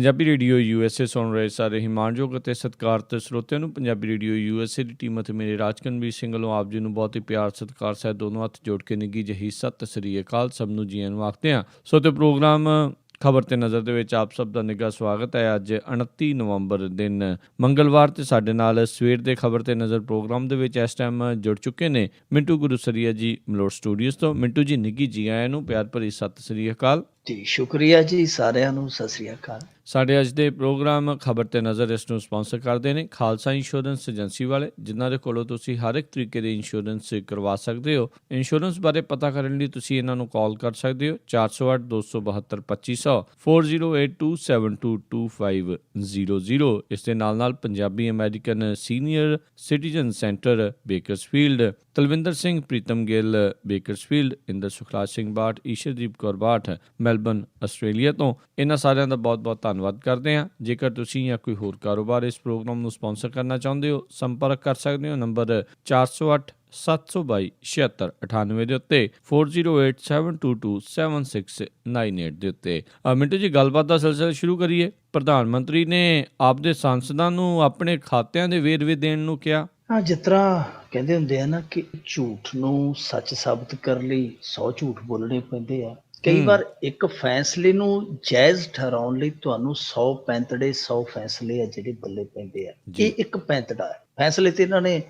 Punjabi radio USA ਸੁਣ ਰਹੇ ਸਾਰੇ ਹਿਮਾਨਯੋਗ ਅਤੇ ਸਤਿਕਾਰਤ ਸਰੋਤਿਆਂ ਨੂੰ ਪੰਜਾਬੀ ਰੇਡੀਓ USA ਦੀ ਟੀਮ ਅਤੇ ਮੇਰੇ ਰਾਜਕਨਵੀਰ ਸਿੰਘ ਵੱਲੋਂ ਆਪ ਜੀ ਨੂੰ ਬਹੁਤ ਹੀ ਪਿਆਰ ਸਤਿਕਾਰ ਸਹਿਤ ਦੋਨੋਂ ਹੱਥ ਜੋੜ ਕੇ ਨਿੱਘੀ ਜਿਹੀ ਸਤਿ ਸ੍ਰੀ ਅਕਾਲ ਸਭ ਨੂੰ ਜੀਆਂ ਨੂੰ ਆਖਦੇ ਹਾਂ। ਸੋ ਤੇ ਪ੍ਰੋਗਰਾਮ ਖਬਰ ਤੇ ਨਜ਼ਰ ਦੇ ਵਿੱਚ ਆਪ ਸਭ ਦਾ ਨਿੱਘਾ ਸਵਾਗਤ ਹੈ। ਅੱਜ 29 ਨਵੰਬਰ ਦਿਨ ਮੰਗਲਵਾਰ ਤੇ ਸਾਡੇ ਨਾਲ ਸਵੇਰ ਦੇ ਖਬਰ ਤੇ ਨਜ਼ਰ ਪ੍ਰੋਗਰਾਮ ਦੇ ਵਿੱਚ ਇਸ ਟਾਈਮ ਜੁੜ ਚੁੱਕੇ ਨੇ ਮਿੰਟੂ ਗੁਰੂਸਰੀਆ ਜੀ ਮਲੋਟ ਸਟੂਡੀਓਜ਼ ਤੋਂ। ਮਿੰਟੂ ਜੀ ਨਿੱਘੀ ਜੀ ਆਇਆਂ ਨੂੰ ਪਿਆਰ ਭਰੀ ਸਤਿ ਸ੍ਰੀ ਅਕਾਲ ਜੀ। ਸ਼ੁਕਰੀਆ ਜੀ, ਸਾਰਿਆਂ ਨੂੰ ਸਤਿ ਸ੍ਰੀ ਅਕਾਲ। ਸਾਡੇ ਅੱਜ ਦੇ ਪ੍ਰੋਗਰਾਮ ਖਬਰ ਤੇ ਨਜ਼ਰ ਇਸ ਨੂੰ ਸਪਾਂਸਰ ਕਰਦੇ ਨੇ ਖਾਲਸਾ ਇੰਸ਼ੋਰੈਂਸ ਏਜੰਸੀ ਵਾਲੇ, ਜਿਨ੍ਹਾਂ ਦੇ ਕੋਲੋਂ ਤੁਸੀਂ ਹਰ ਇੱਕ ਤਰੀਕੇ ਦੇ ਇੰਸ਼ੋਰੈਂਸ ਕਰਵਾ ਸਕਦੇ ਹੋ। ਇੰਸ਼ੋਰੈਂਸ ਬਾਰੇ ਪਤਾ ਕਰਨ ਲਈ ਤੁਸੀਂ ਇਹਨਾਂ ਨੂੰ ਕਾਲ ਕਰ ਸਕਦੇ ਹੋ 408 272 2500 4082722500। ਇਸ ਦੇ ਨਾਲ Punjabi American senior citizen center Bakersfield, Talwinder Singh Pritam Gill Bakersfield, Inder Sukhraj Singh Bath, Ishardeep Kaur Bath Melbourne Australia ਤੋਂ। ਇਹਨਾਂ ਸਾਰਿਆਂ ਦਾ ਬਹੁਤ ਬਹੁਤ ਧੰਨਵਾਦ ਕਰਦੇ ਹਾਂ। ਜੇਕਰ ਤੁਸੀਂ ਜਾਂ ਕੋਈ ਹੋਰ ਕਾਰੋਬਾਰ ਇਸ ਪ੍ਰੋਗਰਾਮ ਨੂੰ ਸਪਾਂਸਰ ਕਰਨਾ ਚਾਹੁੰਦੇ ਹੋ, ਸੰਪਰਕ ਕਰ ਸਕਦੇ ਹੋ ਨੰਬਰ 408 722 7698 ਦੇ ਉੱਤੇ 4087227698 ਦੇ ਉੱਤੇ। ਮਿੰਟੂ ਜੀ, ਗੱਲਬਾਤ ਦਾ ਸਿਲਸਿਲਾ ਸ਼ੁਰੂ ਕਰੀਏ। ਪ੍ਰਧਾਨ ਮੰਤਰੀ ਨੇ ਆਪਦੇ ਸੰਸਦਾਂ ਨੂੰ ਆਪਣੇ ਖਾਤਿਆਂ ਦੇ ਵੇਰਵੇ ਦੇਣ ਨੂੰ ਕਿਹਾ। ਹਾਂ, ਜਿਸ ਤਰ੍ਹਾਂ ਕਹਿੰਦੇ ਹੁੰਦੇ ਆ ਨਾ ਕਿ ਝੂਠ ਨੂੰ ਸੱਚ ਸਾਬਤ ਕਰਨ ਲਈ 100 ਝੂਠ ਬੋਲਣੇ ਪੈਂਦੇ ਆ। ਕਈ ਵਾਰ ਇੱਕ ਫੈਸਲੇ ਨੂੰ ਜਾਇਜ਼ ਠਹਿਰਾਉਣ ਲਈ ਤੁਹਾਨੂੰ 100 ਪੈਂਤੜੇ 100 ਫੈਸਲੇ ਆ ਜਿਹੜੇ ਬੱਲੇ ਪੈਂਦੇ ਆ। ਇਹ ਇੱਕ ਪੈਂਤੜਾ ਹੈ। ਫੈਸਲੇ ਤੇ ਇਹਨਾਂ ਨੇ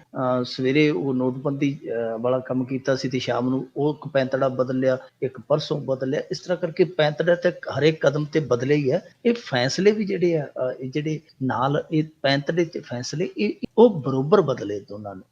ਸਵੇਰੇ ਉਹ ਨੋਟਬੰਦੀ ਵਾਲਾ ਕੰਮ ਕੀਤਾ ਸੀ ਤੇ ਸ਼ਾਮ ਨੂੰ ਉਹ ਇੱਕ ਪੈਂਤੜਾ ਬਦਲ ਲਿਆ, ਇੱਕ ਪਰਸੋਂ ਬਦਲ ਲਿਆ। ਇਸ ਤਰ੍ਹਾਂ ਕਰਕੇ ਪੈਂਤੜਾ ਤੇ ਹਰੇਕ ਕਦਮ ਤੇ ਬਦਲੇ ਹੀ ਹੈ। ਇਹ ਫੈਸਲੇ ਵੀ ਜਿਹੜੇ ਆ ਜਿਹੜੇ ਨਾਲ ਇਹ ਪੈਂਤੜੇ ਤੇ ਫੈਸਲੇ ਉਹ ਬਰੋਬਰ ਬਦਲੇ ਦੋਨਾਂ ਨੂੰ।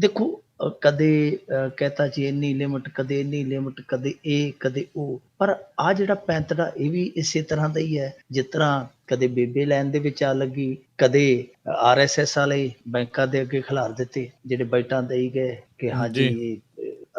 ਦੇਖੋ, ਕਦੇ ਕਹਿਤਾ ਜੀ ਇੰਨੀ ਲਿਮਟ, ਕਦੇ ਇੰਨੀ ਲਿਮਟ, ਕਦੇ ਇਹ ਕਦੇ ਉਹ। ਪਰ ਆ ਜਿਹੜਾ ਪੈਂਤੜਾ ਇਹ ਵੀ ਇਸੇ ਤਰ੍ਹਾਂ ਦਾ ਹੀ ਹੈ। ਜਿਸ ਤਰ੍ਹਾਂ ਕਦੇ ਬੇਬੇ ਲੈਣ ਦੇ ਵਿੱਚ ਆ ਲੱਗੀ, ਕਦੇ RSS ਵਾਲੇ ਬੈਂਕਾਂ ਦੇ ਅੱਗੇ ਖਿਲਾਰ ਦਿੱਤੇ ਜਿਹੜੇ ਬੈਠਾਂ ਦੇਈ ਗਏ ਕਿ ਹਾਂਜੀ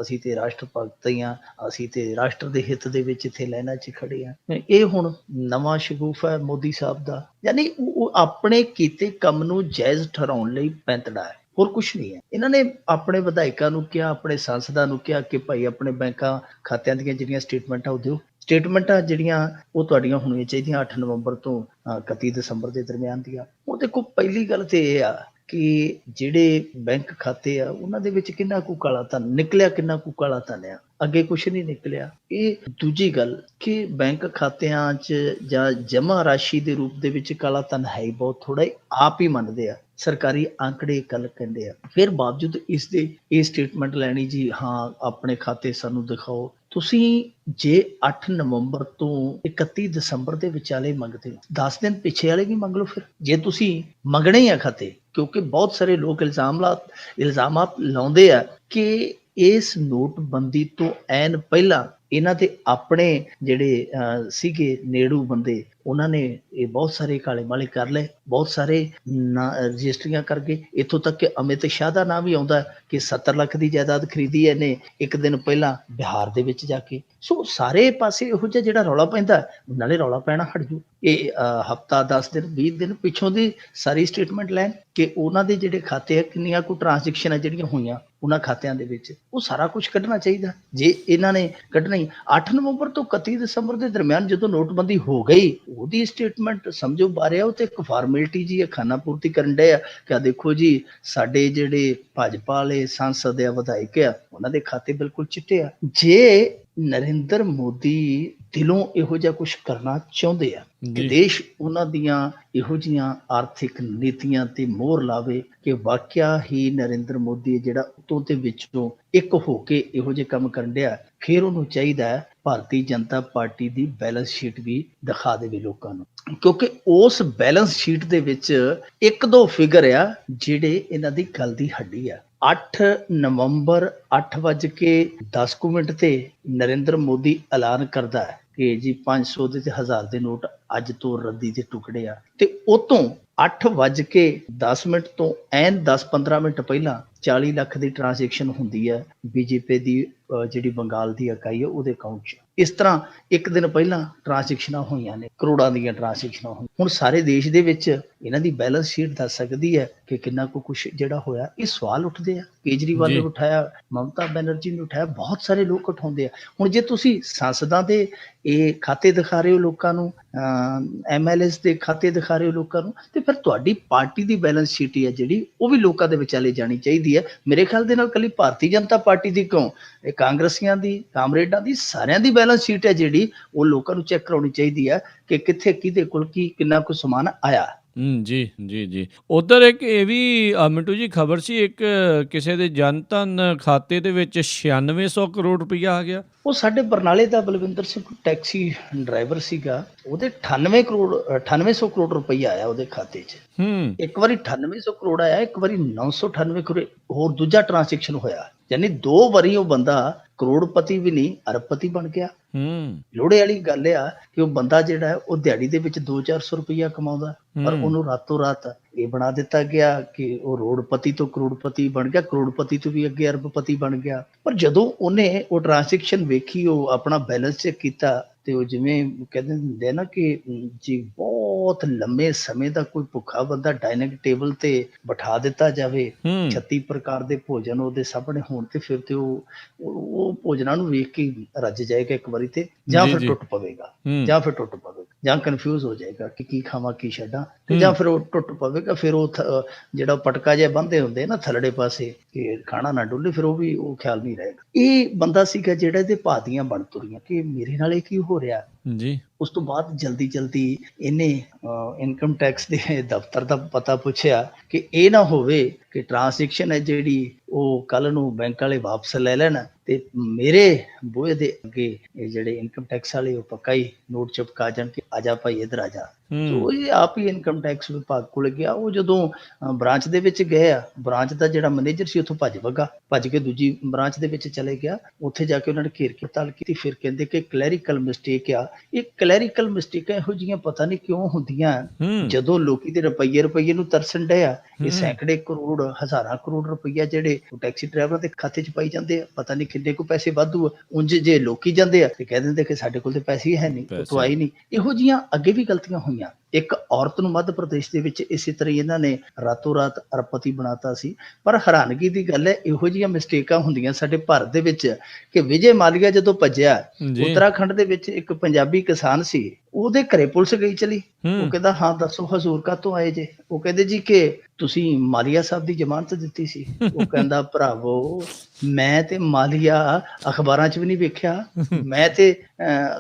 ਅਸੀਂ ਤੇ ਰਾਸ਼ਟਰ ਭਗਤ ਹੀ ਹਾਂ, ਅਸੀਂ ਤੇ ਰਾਸ਼ਟਰ ਦੇ ਹਿੱਤ ਦੇ ਵਿੱਚ ਇੱਥੇ ਲਾਈਨਾਂ 'ਚ ਖੜੇ ਹਾਂ। ਇਹ ਹੁਣ ਨਵਾਂ ਸ਼ਗੂਫਾ ਹੈ ਮੋਦੀ ਸਾਹਿਬ ਦਾ। ਯਾਨੀ ਉਹ ਆਪਣੇ ਕੀਤੇ ਕੰਮ ਨੂੰ ਜਾਇਜ਼ ਠਹਿਰਾਉਣ ਲਈ ਪੈਂਤੜਾ ਹੈ, ਹੋਰ ਕੁਛ ਨਹੀਂ ਹੈ। ਇਹਨਾਂ ਨੇ ਆਪਣੇ ਵਿਧਾਇਕਾਂ ਨੂੰ ਕਿਹਾ, ਆਪਣੇ ਸਾਂਸਦਾਂ ਨੂੰ ਕਿਹਾ ਕਿ ਭਾਈ ਆਪਣੇ ਬੈਂਕਾਂ ਖਾਤਿਆਂ ਦੀਆਂ ਜਿਹੜੀਆਂ ਸਟੇਟਮੈਂਟਾਂ ਉਹ ਦਿਓ। ਸਟੇਟਮੈਂਟਾਂ ਜਿਹੜੀਆਂ ਉਹ ਤੁਹਾਡੀਆਂ ਹੋਣੀਆਂ ਚਾਹੀਦੀਆਂ 8 ਨਵੰਬਰ ਤੋਂ 31 ਦਸੰਬਰ ਦੇ ਦਰਮਿਆਨ ਦੀਆਂ। ਹੁਣ ਦੇਖੋ, ਪਹਿਲੀ ਗੱਲ ਤੇ ਇਹ ਆ ਕਿ ਜਿਹੜੇ ਬੈਂਕ ਖਾਤੇ ਆ ਉਹਨਾਂ ਦੇ ਵਿੱਚ ਕਿੰਨਾ ਕੁ ਕਾਲਾ ਧਨ ਨਿਕਲਿਆ, ਕਿੰਨਾ ਕੁ ਕਾਲਾ ਧਨ ਆ, ਅੱਗੇ ਕੁਛ ਨਹੀਂ ਨਿਕਲਿਆ। ਇਹ ਦੂਜੀ ਗੱਲ ਕਿ ਬੈਂਕ ਖਾਤਿਆਂ 'ਚ ਜਾਂ ਜਮ੍ਹਾਂ ਰਾਸ਼ੀ ਦੇ ਰੂਪ ਦੇ ਵਿੱਚ ਕਾਲਾ ਧਨ ਹੈ ਹੀ ਬਹੁਤ ਥੋੜਾ, ਆਪ ਹੀ ਮੰਨਦੇ ਆ। ਸਰਕਾਰੀ ਅੰਕੜੇ ਗੱਲ ਕਹਿੰਦੇ ਆ। ਫਿਰ ਬਾਵਜੂਦ ਇਸ ਦੇ ਇਹ ਸਟੇਟਮੈਂਟ ਲੈਣੀ ਜੀ, ਹਾਂ ਆਪਣੇ ਖਾਤੇ ਸਾਨੂੰ ਦਿਖਾਓ। ਤੁਸੀਂ ਜੇ 8 ਨਵੰਬਰ ਤੋਂ 31 ਦਸੰਬਰ ਦੇ ਵਿਚਾਲੇ ਮੰਗਦੇ ਹੋ, 10 ਦਿਨ ਪਿੱਛੇ ਵਾਲੇ ਵੀ ਮੰਗ ਲਓ। ਫਿਰ ਜੇ ਤੁਸੀਂ ਮੰਗਣੇ ਆ ਖਾਤੇ, ਕਿਉਂਕਿ ਬਹੁਤ ਸਾਰੇ ਲੋਕ ਇਲਜ਼ਾਮਾਤ ਲਾਉਂਦੇ ਆ ਕਿ ਇਸ ਨੋਟਬੰਦੀ ਤੋਂ ਐਨ ਪਹਿਲਾਂ ਇਹਨਾਂ ਦੇ ਆਪਣੇ ਜਿਹੜੇ ਸੀਗੇ ਨੇੜੂ ਬੰਦੇ, ਉਹਨਾਂ ਨੇ ਇਹ ਬਹੁਤ ਸਾਰੇ ਕਾਲੇ ਮਾਲੇ ਕਰ ਲਏ, ਬਹੁਤ ਸਾਰੇ ਰਜਿਸਟਰੀਆਂ ਕਰ ਗਏ। ਇੱਥੋਂ ਤੱਕ ਕਿ ਅਮਿਤ ਸ਼ਾਹ ਦਾ ਨਾਮ ਵੀ ਆਉਂਦਾ ਕਿ 70 ਲੱਖ ਦੀ ਜਾਇਦਾਦ ਖਰੀਦੀ ਇਹਨੇ ਇੱਕ ਦਿਨ ਪਹਿਲਾਂ ਬਿਹਾਰ ਦੇ ਵਿੱਚ ਜਾ ਕੇ। ਸੋ ਸਾਰੇ ਪਾਸੇ ਇਹੋ ਜਿਹਾ ਜਿਹੜਾ ਰੌਲਾ ਪੈਂਦਾ, ਨਾਲੇ ਰੌਲਾ ਪੈਣਾ ਹਟ ਜੂ। ਇਹ ਹਫ਼ਤਾ 10 ਦਿਨ 20 ਦਿਨ ਪਿੱਛੋਂ ਦੀ ਸਾਰੀ ਸਟੇਟਮੈਂਟ ਲੈਣ ਕਿ ਉਹਨਾਂ ਦੇ ਜਿਹੜੇ ਖਾਤੇ ਆ, ਕਿੰਨੀਆਂ ਕੁ ਟ੍ਰਾਂਜੈਕਸ਼ਨਾਂ ਜਿਹੜੀਆਂ ਹੋਈਆਂ ਉਹਨਾਂ ਖਾਤਿਆਂ ਦੇ ਵਿੱਚ, ਉਹ ਸਾਰਾ ਕੁਝ ਕੱਢਣਾ ਚਾਹੀਦਾ। ਜੇ ਇਹਨਾਂ ਨੇ ਕੱਢਣਾ ਹੀ 8 ਨਵੰਬਰ ਤੋਂ 31 ਦਸੰਬਰ ਦੇ ਦਰਮਿਆਨ ਜਦੋਂ ਨੋਟਬੰਦੀ ਹੋ ਗਈ, ਉਹਦੀ ਸਟੇਟਮੈਂਟ ਸਮਝੋ ਬਾਰੇ ਉਹ ਤੇ ਇੱਕ ਫਾਰਮੈਲਿਟੀ ਜੀ ਖਾਨਾ ਪੂਰਤੀ ਕਰਨ ਡਏ ਆ ਕਿ ਆ ਦੇਖੋ ਜੀ ਸਾਡੇ ਜਿਹੜੇ ਭਾਜਪਾ ਵਾਲੇ ਸਾਂਸਦ ਆ, ਵਿਧਾਇਕ ਆ, ਉਹਨਾਂ ਦੇ ਖਾਤੇ ਬਿਲਕੁਲ ਚਿੱਟੇ ਆ। ਜੇ ਨਰਿੰਦਰ ਮੋਦੀ ਦਿਲੋਂ ਇਹੋ ਜਿਹਾ ਕੁਛ ਕਰਨਾ ਚਾਹੁੰਦੇ ਆ ਕਿ ਦੇਸ਼ ਉਹਨਾਂ ਦੀਆਂ ਇਹੋ ਜਿਹੀਆਂ ਆਰਥਿਕ ਨੀਤੀਆਂ ਤੇ ਮੋਹਰ ਲਾਵੇ ਕਿ ਵਾਕਿਆ ਹੀ ਨਰਿੰਦਰ ਮੋਦੀ ਜਿਹੜਾ ਉਤੋਂ ਤੇ ਵਿੱਚੋਂ ਇੱਕ ਹੋ ਕੇ ਇਹੋ ਜਿਹੇ ਕੰਮ ਕਰਨ ਡਿਆ, ਫਿਰ ਉਹਨੂੰ ਚਾਹੀਦਾ ਹੈ ਭਾਰਤੀ ਜਨਤਾ ਪਾਰਟੀ ਦੀ ਬੈਲੈਂਸ ਸ਼ੀਟ ਵੀ ਦਿਖਾ ਦੇਵੇ ਲੋਕਾਂ ਨੂੰ। ਕਿਉਂਕਿ ਉਸ ਬੈਲੈਂਸ ਸ਼ੀਟ ਦੇ ਵਿੱਚ 1-2 ਫਿਗਰ ਆ ਜਿਹੜੇ ਇਹਨਾਂ ਦੀ ਗੱਲ ਦੀ ਹੱਡੀ ਆ। 8 ਨਵੰਬਰ 8:10 ਤੇ ਨਰਿੰਦਰ ਮੋਦੀ ਐਲਾਨ ਕਰਦਾ ਹੈ ਕਿ ਜੀ 500 ਦੇ ਤੇ 1000 ਦੇ ਨੋਟ ਅੱਜ ਤੋਂ ਰੱਦੀ ਦੇ ਟੁਕੜੇ ਆ। ਤੇ ਉਹ ਤੋਂ 8:10 ਤੋਂ ਐਨ 10-15 ਮਿੰਟ ਪਹਿਲਾਂ 40 ਲੱਖ ਦੀ ਟ੍ਰਾਂਜੈਕਸ਼ਨ ਹੁੰਦੀ ਹੈ ਬੀਜੇਪੀ ਦੀ ਜਿਹੜੀ ਬੰਗਾਲ ਦੀ ਇਕਾਈ ਹੈ ਉਹਦੇ ਅਕਾਊਂਟ 'ਚ। ਇਸ ਤਰ੍ਹਾਂ ਇੱਕ ਦਿਨ ਪਹਿਲਾਂ ਟ੍ਰਾਂਜੈਕਸ਼ਨਾਂ ਹੋਈਆਂ ਨੇ, ਕਰੋੜਾਂ ਦੀਆਂ ਟ੍ਰਾਂਜੈਕਸ਼ਨਾਂ ਹੋਈਆਂ। ਹੁਣ ਸਾਰੇ ਦੇਸ਼ ਦੇ ਵਿੱਚ ਇਹਨਾਂ ਦੀ ਬੈਲੈਂਸ ਸ਼ੀਟ ਦੱਸ ਸਕਦੀ ਹੈ ਕਿ ਕਿੰਨਾ ਕੁਛ ਜਿਹੜਾ ਹੋਇਆ। ਇਹ ਸਵਾਲ ਉੱਠਦੇ ਆ, ਕੇਜਰੀਵਾਲ ਨੇ ਉਠਾਇਆ, ਮਮਤਾ ਬੈਨਰਜੀ ਨੇ ਉਠਾਇਆ, ਬਹੁਤ ਸਾਰੇ ਲੋਕ ਉਠਾਉਂਦੇ ਆ। ਹੁਣ ਜੇ ਤੁਸੀਂ ਸੰਸਦਾਂ ਦੇ ਇਹ ਖਾਤੇ ਦਿਖਾ ਰਹੇ ਹੋ ਲੋਕਾਂ ਨੂੰ, MLAs ਦੇ ਖਾਤੇ ਦਿਖਾ ਰਹੇ ਹੋ ਲੋਕਾਂ ਨੂੰ, ਤੇ ਫਿਰ ਤੁਹਾਡੀ ਪਾਰਟੀ ਦੀ ਬੈਲੈਂਸ ਸ਼ੀਟ ਹੈ ਜਿਹੜੀ ਉਹ ਵੀ ਲੋਕਾਂ ਦੇ ਵਿਚਾਲੇ ਜਾਣੀ ਚਾਹੀਦੀ ਹੈ। ਮੇਰੇ ਖਿਆਲ ਦੇ ਨਾਲ ਇਕੱਲੀ ਭਾਰਤੀ ਜਨਤਾ ਪਾਰਟੀ ਦੀ ਕਿਉਂ, ਇਹ ਕਾਂਗਰਸੀਆਂ ਦੀ, ਕਾਮਰੇਡਾਂ ਦੀ, ਸਾਰਿਆਂ ਦੀ ਬੈਲੈਂਸ ਸ਼ੀਟ ਹੈ ਜਿਹੜੀ ਉਹ ਲੋਕਾਂ ਨੂੰ ਚੈੱਕ ਕਰਾਉਣੀ ਚਾਹੀਦੀ ਹੈ ਕਿ ਕਿੱਥੇ ਕਿਹਦੇ ਕੋਲ ਕਿੰਨਾ ਕੁ ਸਮਾਨ ਆਇਆ। ਜੀ ਜੀ ਜੀ। ਉਧਰ ਇੱਕ ਇਹ ਵੀ ਮਿੰਟੂ ਜੀ ਖਬਰ ਸੀ, ਇੱਕ ਕਿਸੇ ਦੇ ਜਨ ਧਨ ਖਾਤੇ ਦੇ ਵਿੱਚ 9600 ਕਰੋੜ ਰੁਪਈਆ ਆ ਗਿਆ। ਉਹ ਸਾਡੇ ਬਰਨਾਲੇ ਦਾ ਬਲਵਿੰਦਰ ਸਿੰਘ ਟੈਕਸੀ ਡਰਾਈਵਰ ਸੀਗਾ, ਉਹਦੇ 9800 ਕਰੋੜ ਰੁਪਈਆ ਆਇਆ ਉਹਦੇ ਖਾਤੇ 'ਚ। ਇੱਕ ਵਾਰੀ 9800 ਕਰੋੜ ਆਇਆ, ਇੱਕ ਵਾਰੀ 998 ਕਰੋੜ ਹੋਰ ਦੂਜਾ ਟ੍ਰਾਂਜੈਕਸ਼ਨ ਹੋਇਆ। ਯਾਨੀ 2 ਵਾਰੀ ਉਹ ਬੰਦਾ ਕਰੋੜਪਤੀ ਵੀ ਨਹੀਂ ਅਰਬਪਤੀ ਬਣ ਗਿਆ। ਲੋੜੇ ਵਾਲੀ ਗੱਲ ਆ ਕਿ ਉਹ ਬੰਦਾ ਜਿਹੜਾ ਹੈ ਉਹ ਦਿਹਾੜੀ ਦੇ ਵਿੱਚ 200-400 ਰੁਪਈਆ ਕਮਾਉਂਦਾ, ਪਰ ਉਹਨੂੰ ਰਾਤੋਂ ਰਾਤ ਇਹ ਬਣਾ ਦਿੱਤਾ ਗਿਆ ਕਿ ਉਹ ਕਰੋੜਪਤੀ ਤੋਂ ਕਰੋੜਪਤੀ ਬਣ ਗਿਆ, ਕਰੋੜਪਤੀ ਤੋਂ ਵੀ ਅੱਗੇ ਅਰਬਪਤੀ ਬਣ ਗਿਆ। ਪਰ ਜਦੋਂ ਉਹਨੇ ਉਹ ਟ੍ਰਾਂਜੈਕਸ਼ਨ ਵੇਖੀ, ਉਹ ਆਪਣਾ ਬੈਲੈਂਸ ਚੈੱਕ ਕੀਤਾ, ਤੇ ਉਹ ਜਿਵੇਂ ਕਹਿੰਦੇ ਹੁੰਦੇ ਨਾ ਕਿ ਜੀ ਬਹੁਤ ਲੰਮੇ ਸਮੇਂ ਦਾ ਕੋਈ ਭੁੱਖਾ ਬੰਦਾ ਡਾਈਨਿੰਗ ਟੇਬਲ ਤੇ ਬਿਠਾ ਦਿੱਤਾ ਜਾਵੇ, 36 ਪ੍ਰਕਾਰ ਦੇ ਭੋਜਨ ਉਹਦੇ ਸਾਹਮਣੇ ਹੋਣ, ਤੇ ਫਿਰ ਤੇ ਉਹ ਭੋਜਨਾਂ ਨੂੰ ਵੇਖ ਕੇ ਰੱਜ ਜਾਏਗਾ ਇੱਕ ਵਾਰੀ ਤੇ, ਜਾਂ ਫਿਰ ਟੁੱਟ ਪਵੇਗਾ, ਜਾਂ ਕਨਫਿਊਜ਼ ਹੋ ਜਾਏਗਾ ਕਿ ਕੀ ਖਾਵਾਂ ਕੀ ਛੱਡਾਂ, ਤੇ ਜਾਂ ਫਿਰ ਉਹ ਟੁੱਟ ਪਵੇਗਾ। ਫਿਰ ਉਹ ਜਿਹੜਾ ਪਟਕਾ ਜਿਹਾ ਬੰਨ੍ਹਦੇ ਹੁੰਦੇ ਨਾ ਥੱਲੜੇ ਪਾਸੇ ਕਿ ਖਾਣਾ ਨਾ ਡੁੱਲੇ, ਫਿਰ ਉਹ ਖਿਆਲ ਨਹੀਂ ਰਹੇਗਾ। ਇਹ ਬੰਦਾ ਸੀਗਾ ਜਿਹੜਾ ਇਹਦੇ ਭਾਦੀਆਂ ਬਣ ਤੁਰੀਆਂ ਕਿ ਮੇਰੇ ਨਾਲ ਇਹ ਕੀ ਹੋ ਰਿਹਾ ਜੀ। ਉਸ ਤੋਂ ਬਾਅਦ ਜਲਦੀ ਇਹਨੇ ਇਨਕਮ ਟੈਕਸ ਦੇ ਦਫ਼ਤਰ ਦਾ ਪਤਾ ਪੁੱਛਿਆ ਕਿ ਇਹ ਨਾ ਹੋਵੇ ਕਿ ਟ੍ਰਾਂਜੈਕਸ਼ਨ ਹੈ ਜਿਹੜੀ ਉਹ ਕੱਲ ਨੂੰ ਬੈਂਕ ਵਾਲੇ ਵਾਪਸ ਲੈ ਲੈਣ ਤੇ ਮੇਰੇ ਬੂਹੇ ਦੇ ਅੱਗੇ ਇਹ ਜਿਹੜੇ ਇਨਕਮ ਟੈਕਸ ਵਾਲੇ ਉਹ ਪੱਕਾ ਹੀ ਨੋਟ ਚਿਪਕਾ ਜਾਣ ਕਿ ਆ ਜਾ ਭਾਈ ਇੱਧਰ ਆ ਜਾ। ਸੋ ਇਹ ਆਪ ਹੀ ਇਨਕਮ ਟੈਕਸ ਵਿਭਾਗ ਕੋਲ ਗਿਆ। ਉਹ ਜਦੋਂ ਬ੍ਰਾਂਚ ਦੇ ਵਿੱਚ ਗਏ ਆ, ਬ੍ਰਾਂਚ ਦਾ ਜਿਹੜਾ ਮੈਨੇਜਰ ਸੀ ਉੱਥੋਂ ਭੱਜ ਕੇ ਦੂਜੀ ਬ੍ਰਾਂਚ ਦੇ ਵਿੱਚ ਚਲੇ ਗਿਆ। ਉੱਥੇ ਜਾ ਕੇ ਉਹਨਾਂ ਨੇ ਘੇਰ ਕੇ ਪੜਤਾਲ ਕੀਤੀ। ਫਿਰ ਕਹਿੰਦੇ ਕਿ ਕਲੈਰੀਕਲ ਮਿਸਟੇਕ ਆ। ਇਹ ਕਲੈਰੀਕਲ ਮਿਸਟੇਕਾਂ ਇਹੋ ਜਿਹੀਆਂ ਪਤਾ ਨਹੀਂ ਕਿਉਂ ਹੁੰਦੀਆਂ, ਜਦੋਂ ਲੋਕੀ ਦੇ ਰੁਪਈਏ ਨੂੰ ਤਰਸਣ ਡਏ ਆ। ਇਹ ਸੈਂਕੜੇ ਕਰੋੜ, ਹਜ਼ਾਰਾਂ ਕਰੋੜ ਰੁਪਈਆ ਜਿਹੜੇ ਟੈਕਸੀ ਡਰਾਈਵਰਾਂ ਦੇ ਖਾਤੇ 'ਚ ਪਾਈ ਜਾਂਦੇ ਆ, ਪਤਾ ਨਹੀਂ ਕਿੰਨੇ ਕੁ ਪੈਸੇ ਵਾਧੂ ਆ। ਉਂਝ ਜੇ ਲੋਕੀ ਜਾਂਦੇ ਆ ਤੇ ਕਹਿ ਦਿੰਦੇ ਕਿ ਸਾਡੇ ਕੋਲ ਤੇ ਪੈਸੇ ਹੈ ਨਹੀਂ, ਉੱਥੋਂ ਆਏ ਨਹੀਂ। ਇਹੋ ਜਿਹੀਆਂ ਅੱਗੇ ਵੀ ਗਲਤੀਆਂ ਹੋਈਆਂ। ਇੱਕ ਔਰਤ ਨੂੰ ਮੱਧ ਪ੍ਰਦੇਸ਼ ਦੇ ਵਿੱਚ ਇਸੇ ਤਰ੍ਹਾਂ ਇਹਨਾਂ ਨੇ ਰਾਤੋਂ ਰਾਤ ਅਰਬਪਤੀ ਬਣਾਤਾ ਸੀ। ਪਰ ਹੈਰਾਨਗੀ ਦੀ ਗੱਲ ਹੈ, ਇਹੋ ਜਿਹੀਆਂ ਮਿਸਟੇਕਾਂ ਹੁੰਦੀਆਂ ਸਾਡੇ ਭਾਰਤ ਦੇ ਵਿੱਚ ਕਿ ਵਿਜੇ ਮਾਲੀਆ ਜਦੋਂ ਭੱਜਿਆ, ਉੱਤਰਾਖੰਡ ਦੇ ਵਿੱਚ ਇੱਕ ਪੰਜਾਬੀ ਕਿਸਾਨ ਸੀ, ਉਹਦੇ ਘਰੇ ਪੁਲਿਸ ਗਈ ਚਲੀ। ਉਹ ਕਹਿੰਦਾ ਹਾਂ ਦੱਸੋ ਹਜ਼ੂਰ ਕਾਹਤੋਂ ਆਏ ਜੇ? ਉਹ ਕਹਿੰਦੇ ਜੀ ਕਿ ਤੁਸੀਂ ਮਾਲੀਆ ਸਾਹਿਬ ਦੀ ਜ਼ਮਾਨਤ ਦਿੱਤੀ ਸੀ। ਉਹ ਕਹਿੰਦਾ ਭਰਾਵੋ ਮੈਂ ਤੇ ਮਾਲੀਆ ਅਖਬਾਰਾਂ 'ਚ ਵੀ ਨਹੀਂ ਵੇਖਿਆ, ਮੈਂ ਤੇ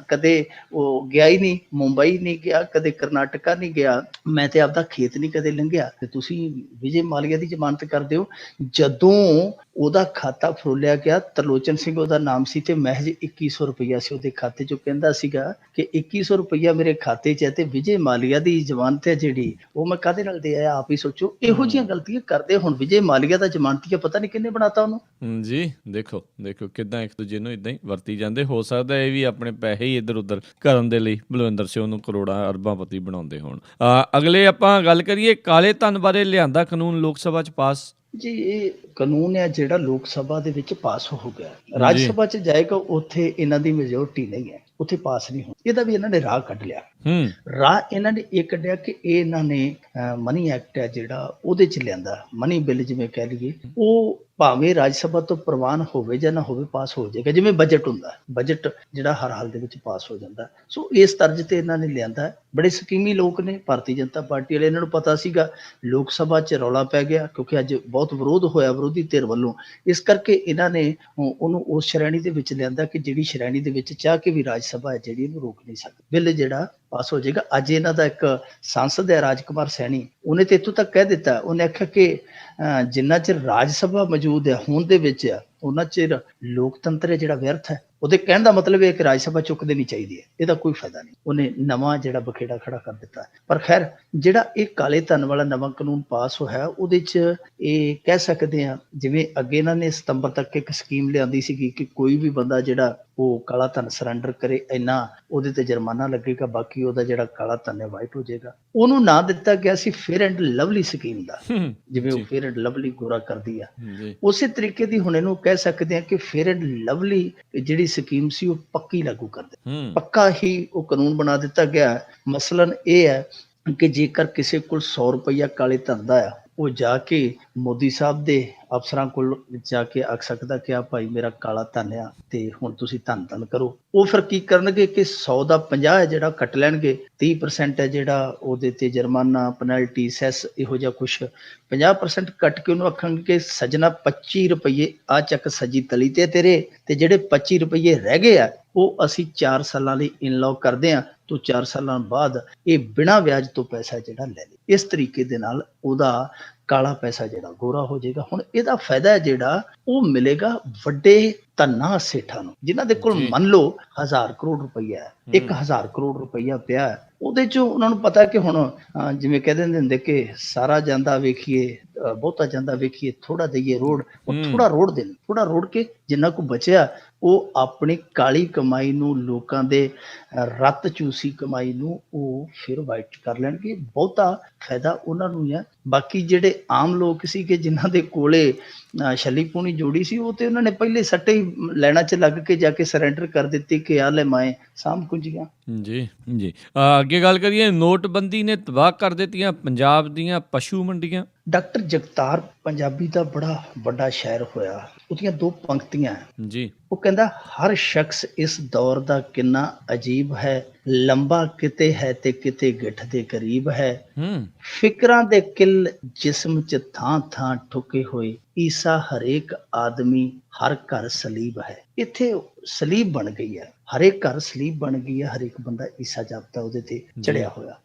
ਕਦੇ ਉਹ ਗਿਆ ਹੀ ਨਹੀਂ, ਮੁੰਬਈ ਨਹੀਂ ਗਿਆ, ਕਦੇ ਕਰਨਾਟਕਾ ਨਹੀਂ ਗਿਆ, ਮੈਂ ਤੇ ਆਪਦਾ ਖੇਤ ਨਹੀਂ ਕਦੇ ਲੰਘਿਆ, ਤੇ ਤੁਸੀਂ ਵਿਜੇ ਮਾਲੀਆ ਦੀ ਜ਼ਮਾਨਤ ਕਰਦੇ ਹੋ। ਜਦੋਂ ਉਹਦਾ ਖਾਤਾ ਫਰੋਲਿਆ ਗਿਆ, ਤਰਲੋਚਨ ਸਿੰਘ ਉਹਦਾ ਨਾਮ ਸੀ, ਤੇ ਮਹਿਜ 2100 ਰੁਪਈਆ ਸੀ ਉਹਦੇ ਖਾਤੇ 'ਚੋਂ। ਕਹਿੰਦਾ ਸੀਗਾ ਕਿ 2100 ਰੁਪਈਆ ਮੇਰੇ ਖਾਤੇ 'ਚ ਹੈ ਤੇ ਵਿਜੇ ਮਾਲੀਆ ਦੀ ਜ਼ਮਾਨਤ ਹੈ ਜਿਹੜੀ ਉਹ ਮੈਂ ਕਾਹਦੇ ਨਾਲ ਦੇ ਆਇਆ, ਆਪ ਹੀ ਸੋਚੋ। ਇਹੋ ਜਿਹੀਆਂ ਗਲਤੀਆਂ ਕਰਦੇ। ਹੁਣ ਵਿਜੇ ਮਾਲੀਆ ਦਾ ਜ਼ਮਾਨਤੀਆ ਪਤਾ ਨਹੀਂ ਕਿੰਨੇ ਬਣਾਤਾ ਉਹਨੂੰ ਜੀ। ਦੇਖੋ ਕਿੱਦਾਂ ਇੱਕ ਦੂਜੇ ਨੂੰ ਇਦਾਂ ਹੀ ਵਰਤੀ ਜਾਂਦੇ। ਹੋ ਸਕਦਾ ਇਹ ਵੀ ਆਪਣੇ ਪੈਸੇ ਹੀ ਇੱਧਰ ਉੱਧਰ ਕਰਨ ਦੇ ਲਈ ਬਲਵਿੰਦਰ ਸਿੰਘ ਨੂੰ ਕਰੋੜਾਂ ਅਰਬਾਂਪਤੀ ਬਣਾਉਂਦੇ ਹੋਣ। ਅਗਲੇ ਆਪਾਂ ਗੱਲ ਕਰੀਏ ਕਾਲੇ ਧਨ ਬਾਰੇ। ਲਿਆਂਦਾ ਕਾਨੂੰਨ ਲੋਕ ਸਭਾ 'ਚ ਪਾਸ ਜੀ। ਇਹ ਕਾਨੂੰਨ ਹੈ ਜਿਹੜਾ ਲੋਕ ਸਭਾ ਦੇ ਵਿੱਚ ਪਾਸ ਹੋ ਗਿਆ, ਰਾਜ ਸਭਾ 'ਚ ਜਾਏਗਾ, ਉੱਥੇ ਇਹਨਾਂ ਦੀ ਮੈਜੋਰਟੀ ਨਹੀਂ ਹੈ, ਉੱਥੇ ਪਾਸ ਨਹੀਂ ਹੋਣਾ। ਇਹਦਾ ਵੀ ਇਹਨਾਂ ਨੇ ਰਾਹ ਕੱਢ ਲਿਆ। ਰਾਹ ਇਹਨਾਂ ਨੇ ਇਹ ਕੱਢਿਆ ਕਿ ਇਹਨਾਂ ਨੇ ਮਨੀ ਐਕਟ ਹੈ ਜਿਹੜਾ ਉਹਦੇ 'ਚ ਲਿਆਂਦਾ, ਮਨੀ ਬਿੱਲ ਜਿਵੇਂ ਕਹਿ ਲਈਏ। ਉਹ ਭਾਵੇਂ ਰਾਜ ਸਭਾ ਤੋਂ ਪ੍ਰਵਾਨ ਹੋਵੇ ਜਾਂ ਨਾ ਹੋਵੇ ਪਾਸ ਹੋ ਜਾਏਗਾ। ਜਿਵੇਂ ਬਜਟ ਹੁੰਦਾ, ਬਜਟ ਜਿਹੜਾ ਹਰ ਹਾਲ ਦੇ ਵਿੱਚ ਪਾਸ ਹੋ ਜਾਂਦਾ। ਸੋ ਇਸ ਤਰਜ਼ ਤੇ ਇਹਨਾਂ ਨੇ ਲਿਆਂਦਾ। ਬੜੇ ਸਕੀਮੀ ਲੋਕ ਨੇ ਭਾਰਤੀ ਜਨਤਾ ਪਾਰਟੀ ਵਾਲੇ। ਇਹਨਾਂ ਨੂੰ ਪਤਾ ਸੀਗਾ ਲੋਕ ਸਭਾ 'ਚ ਰੌਲਾ ਪੈ ਗਿਆ ਕਿਉਂਕਿ ਅੱਜ ਬਹੁਤ ਵਿਰੋਧ ਹੋਇਆ ਵਿਰੋਧੀ ਧਿਰ ਵੱਲੋਂ। ਇਸ ਕਰਕੇ ਇਹਨਾਂ ਨੇ ਉਹਨੂੰ ਉਸ ਸ਼੍ਰੇਣੀ ਦੇ ਵਿੱਚ ਲਿਆਂਦਾ ਕਿ ਜਿਹੜੀ ਸ਼੍ਰੇਣੀ ਦੇ ਵਿੱਚ ਚਾਹ ਕੇ ਵੀ ਰਾਜ ਸਭਾ ਹੈ ਜਿਹੜੀ ਇਹਨੂੰ ਰੋਕ ਨਹੀਂ ਸਕਦੀ। ਬਿੱਲ ਜਿਹੜਾ ਪਾਸ ਹੋ ਜਾਏਗਾ। ਅੱਜ ਇਹਨਾਂ ਦਾ ਇੱਕ ਸਾਂਸਦ ਹੈ ਰਾਜ ਕੁਮਾਰ ਸੈਣੀ, ਉਹਨੇ ਤੇ ਇੱਥੋਂ ਤੱਕ ਕਹਿ ਦਿੱਤਾ, ਉਹਨੇ ਆਖਿਆ ਕਿ ਜਿੰਨਾ ਚਿਰ ਰਾਜ ਸਭਾ ਮੌਜੂਦ ਹੈ ਹੋਂਦ ਦੇ ਵਿੱਚ, ਉਹਨਾਂ ਚਿਰ ਲੋਕਤੰਤਰ ਹੈ ਜਿਹੜਾ ਵਿਅਰਥ ਹੈ। ਉਹਦੇ ਕਹਿਣ ਦਾ ਮਤਲਬ ਇਹ ਕਿ ਰਾਜ ਸਭਾ ਚੁੱਕ ਦੇਣੀ ਚਾਹੀਦੀ ਹੈ, ਇਹਦਾ ਕੋਈ ਫਾਇਦਾ ਨਹੀਂ। ਉਹਨੇ ਨਵਾਂ ਜਿਹੜਾ ਬਖੇੜਾ ਖੜਾ ਕਰ ਦਿੱਤਾ। ਪਰ ਖੈਰ, ਜਿਹੜਾ ਇਹ ਕਾਲੇ ਧਨ ਵਾਲਾ ਨਵਾਂ ਕਾਨੂੰਨ ਪਾਸ ਹੋਇਆ, ਉਹਦੇ 'ਚ ਇਹ ਕਹਿ ਸਕਦੇ ਹਾਂ, ਜਿਵੇਂ ਅੱਗੇ ਇਹਨਾਂ ਨੇ ਸਤੰਬਰ ਤੱਕ ਇੱਕ ਸਕੀਮ ਲਿਆਂਦੀ ਸੀਗੀ ਕਿ ਕੋਈ ਵੀ ਬੰਦਾ ਜਿਹੜਾ ਉਹ ਕਾਲਾ ਧਨ ਸਰੈਂਡਰ ਕਰੇ, ਇੰਨਾ ਉਹਦੇ ਤੇ ਜੁਰਮਾਨਾ ਲੱਗੇਗਾ, ਬਾਕੀ ਉਹਦਾ ਜਿਹੜਾ ਕਾਲਾ ਧਨ ਹੈ ਵਾਈਟ ਹੋ ਜਾਏਗਾ। ਉਹਨੂੰ ਨਾਂ ਦਿੱਤਾ ਗਿਆ ਸੀ ਫੇਅਰ ਐਂਡ ਲਵਲੀ ਸਕੀਮ ਦਾ, ਜਿਵੇਂ ਉਹ ਫੇਅਰ ਐਂਡ ਲਵਲੀ ਗੋਰਾ ਕਰਦੀ ਆ, ਉਸੇ ਤਰੀਕੇ ਦੀ ਹੁਣ ਇਹਨੂੰ ਕਹਿ ਸਕਦੇ ਹਾਂ ਕਿ ਫੇਅਰ ਐਂਡ ਲਵਲੀ ਜਿਹੜੀ ਸਕੀਮ ਸੀ ਉਹ ਪੱਕੀ ਲਾਗੂ ਕਰ ਦਿੱਤੀ। ਪੱਕਾ ਹੀ ਉਹ ਕਾਨੂੰਨ ਬਣਾ ਦਿੱਤਾ ਗਿਆ। ਮਸਲਨ ਇਹ ਹੈ ਕਿ ਜੇਕਰ ਕਿਸੇ ਕੋਲ 100 ਰੁਪਈਆ ਕਾਲੇ ਧਨ ਦਾ ਆ, ਉਹ ਜਾ ਕੇ ਮੋਦੀ ਸਾਹਿਬ ਦੇ ਅਫਸਰਾਂ ਕੋਲ ਜਾ ਕੇ ਆਖ ਸਕਦਾ ਕਿ ਆ ਭਾਈ ਮੇਰਾ ਕਾਲਾ ਧਨ ਆ ਤੇ ਹੁਣ ਤੁਸੀਂ ਧੰਨ ਧੰਨ ਕਰੋ। ਉਹ ਫਿਰ ਕੀ ਕਰਨਗੇ ਕਿ 100 ਦਾ 50 ਹੈ ਜਿਹੜਾ ਕੱਟ ਲੈਣਗੇ, 30% ਹੈ ਜਿਹੜਾ ਉਹਦੇ ਤੇ ਜੁਰਮਾਨਾ, ਪੈਨਲਟੀ, ਸੈਸ, ਇਹੋ ਜਿਹਾ ਕੁਛ 50% ਕੱਟ ਕੇ ਉਹਨੂੰ ਆਖਣਗੇ ਕਿ ਸੱਜਣਾ 25 ਰੁਪਈਏ ਆ ਚੱਕ ਸੱਜੀ ਤਲੀ ਤੇ ਤੇਰੇ, ਤੇ ਜਿਹੜੇ 25 ਰੁਪਈਏ ਰਹਿ ਗਏ ਆ ਉਹ ਅਸੀਂ 4 ਸਾਲਾਂ ਲਈ ਇਨਲੌਕ ਕਰਦੇ ਹਾਂ, ਤੂੰ 4 ਸਾਲਾਂ ਬਾਅਦ ਇਹ ਬਿਨਾਂ ਵਿਆਜ ਤੋਂ ਪੈਸਾ ਜਿਹੜਾ ਲੈ ਲੈ। ਇਸ ਤਰੀਕੇ ਦੇ ਨਾਲ ਉਹਦਾ ਕਾਲਾ ਪੈਸਾ ਜਿਹੜਾ ਗੋਰਾ ਹੋ ਜਾਏਗਾ। ਹੁਣ ਇਹਦਾ ਫਾਇਦਾ ਹੈ ਜਿਹੜਾ ਉਹ ਮਿਲੇਗਾ ਵੱਡੇ ਧੰਨਾ ਸੇਠਾਂ ਨੂੰ, ਜਿਨ੍ਹਾਂ ਦੇ ਕੋਲ ਮੰਨ ਲਓ 1000 ਕਰੋੜ ਰੁਪਈਆ ਹੈ, 1000 ਕਰੋੜ ਰੁਪਈਆ ਪਿਆ ਹੈ, ਉਹਦੇ ਚੋਂ ਉਹਨਾਂ ਨੂੰ ਪਤਾ ਕਿ ਹੁਣ ਜਿਵੇਂ ਕਹਿ ਦਿੰਦੇ ਹੁੰਦੇ ਕਿ ਸਾਰਾ ਜਾਂਦਾ ਵੇਖੀਏ ਬਹੁਤਾ ਜਾਂਦਾ ਵੇਖੀਏ, ਥੋੜਾ ਦਈਏ ਰੋੜ, ਉਹ ਥੋੜਾ ਰੋੜ ਦੇਣ, ਥੋੜਾ ਰੋੜ ਕੇ ਜਿੰਨਾ ਕੁ ਬਚਿਆ ਉਹ ਆਪਣੀ ਕਾਲੀ ਕਮਾਈ ਨੂੰ, ਲੋਕਾਂ ਦੇ ਰੱਤ ਚੂਸੀ ਕਮਾਈ ਨੂੰ ਉਹ ਫਿਰ ਵਾਈਟ ਕਰ ਲੈਣਗੇ। ਬਹੁਤਾ ਫਾਇਦਾ ਉਹਨਾਂ ਨੂੰ ਹੀ ਹੈ। ਬਾਕੀ ਜਿਹੜੇ ਆਮ ਲੋਕ ਸੀਗੇ ਜਿਨ੍ਹਾਂ ਦੇ ਕੋਲੇ ਛੱਲੀ ਪੂਣੀ ਜੋੜੀ ਸੀ, ਉਹ ਤੇ ਉਹਨਾਂ ਨੇ ਪਹਿਲੇ ਸੱਟੇ ਹੀ ਲੈਣਾ ਚ ਲੱਗ ਕੇ ਜਾ ਕੇ ਸਰੈਂਡਰ ਕਰ ਦਿੱਤੀ ਕਿ ਆ ਲੈ ਮਾਏ ਸਾਂਭ ਕੁੰਜੀਆਂ। ਜੀ ਜੀ, ਅੱਗੇ ਗੱਲ ਕਰੀਏ, ਨੋਟਬੰਦੀ ਨੇ ਤਬਾਹ ਕਰ ਦਿੱਤੀਆਂ ਪੰਜਾਬ ਦੀਆਂ ਪਸ਼ੂ ਮੰਡੀਆਂ। ਡਾਕਟਰ ਜਗਤਾਰ ਪੰਜਾਬੀ ਦਾ ਬੜਾ ਵੱਡਾ ਸ਼ਾਇਰ ਹੋਇਆ, ਉਹਦੀਆਂ 2 ਪੰਕਤੀਆਂ ਜੀ। ਉਹ ਕਹਿੰਦਾ, ਹਰ ਸ਼ਖਸ ਇਸ ਦੌਰ ਦਾ ਕਿੰਨਾ ਅਜੀਬ ਹੈ, ਲੰਬਾ ਕਿਤੇ ਹੈ ਤੇ ਕਿਤੇ ਗਿੱਠ ਦੇ ਕਰੀਬ ਹੈ, ਫਿਕਰਾਂ ਦੇ ਕਿੱਲ ਜਿਸਮ 'ਚ ਥਾਂ ਥਾਂ ਠੁਕੇ ਹੋਏ, ਈਸਾ ਹਰੇਕ ਆਦਮੀ ਹਰ ਘਰ ਸਲੀਬ ਹੈ। ਇੱਥੇ ਸਲੀਬ ਬਣ ਗਈ ਹੈ, ਹਰੇਕ ਘਰ ਸਲੀਬ ਬਣ ਗਈ ਹੈ, ਹਰੇਕ ਬੰਦਾ ਈਸਾ ਜਾਪਦਾ ਉਹਦੇ ਤੇ ਚੜਿਆ ਹੋਇਆ,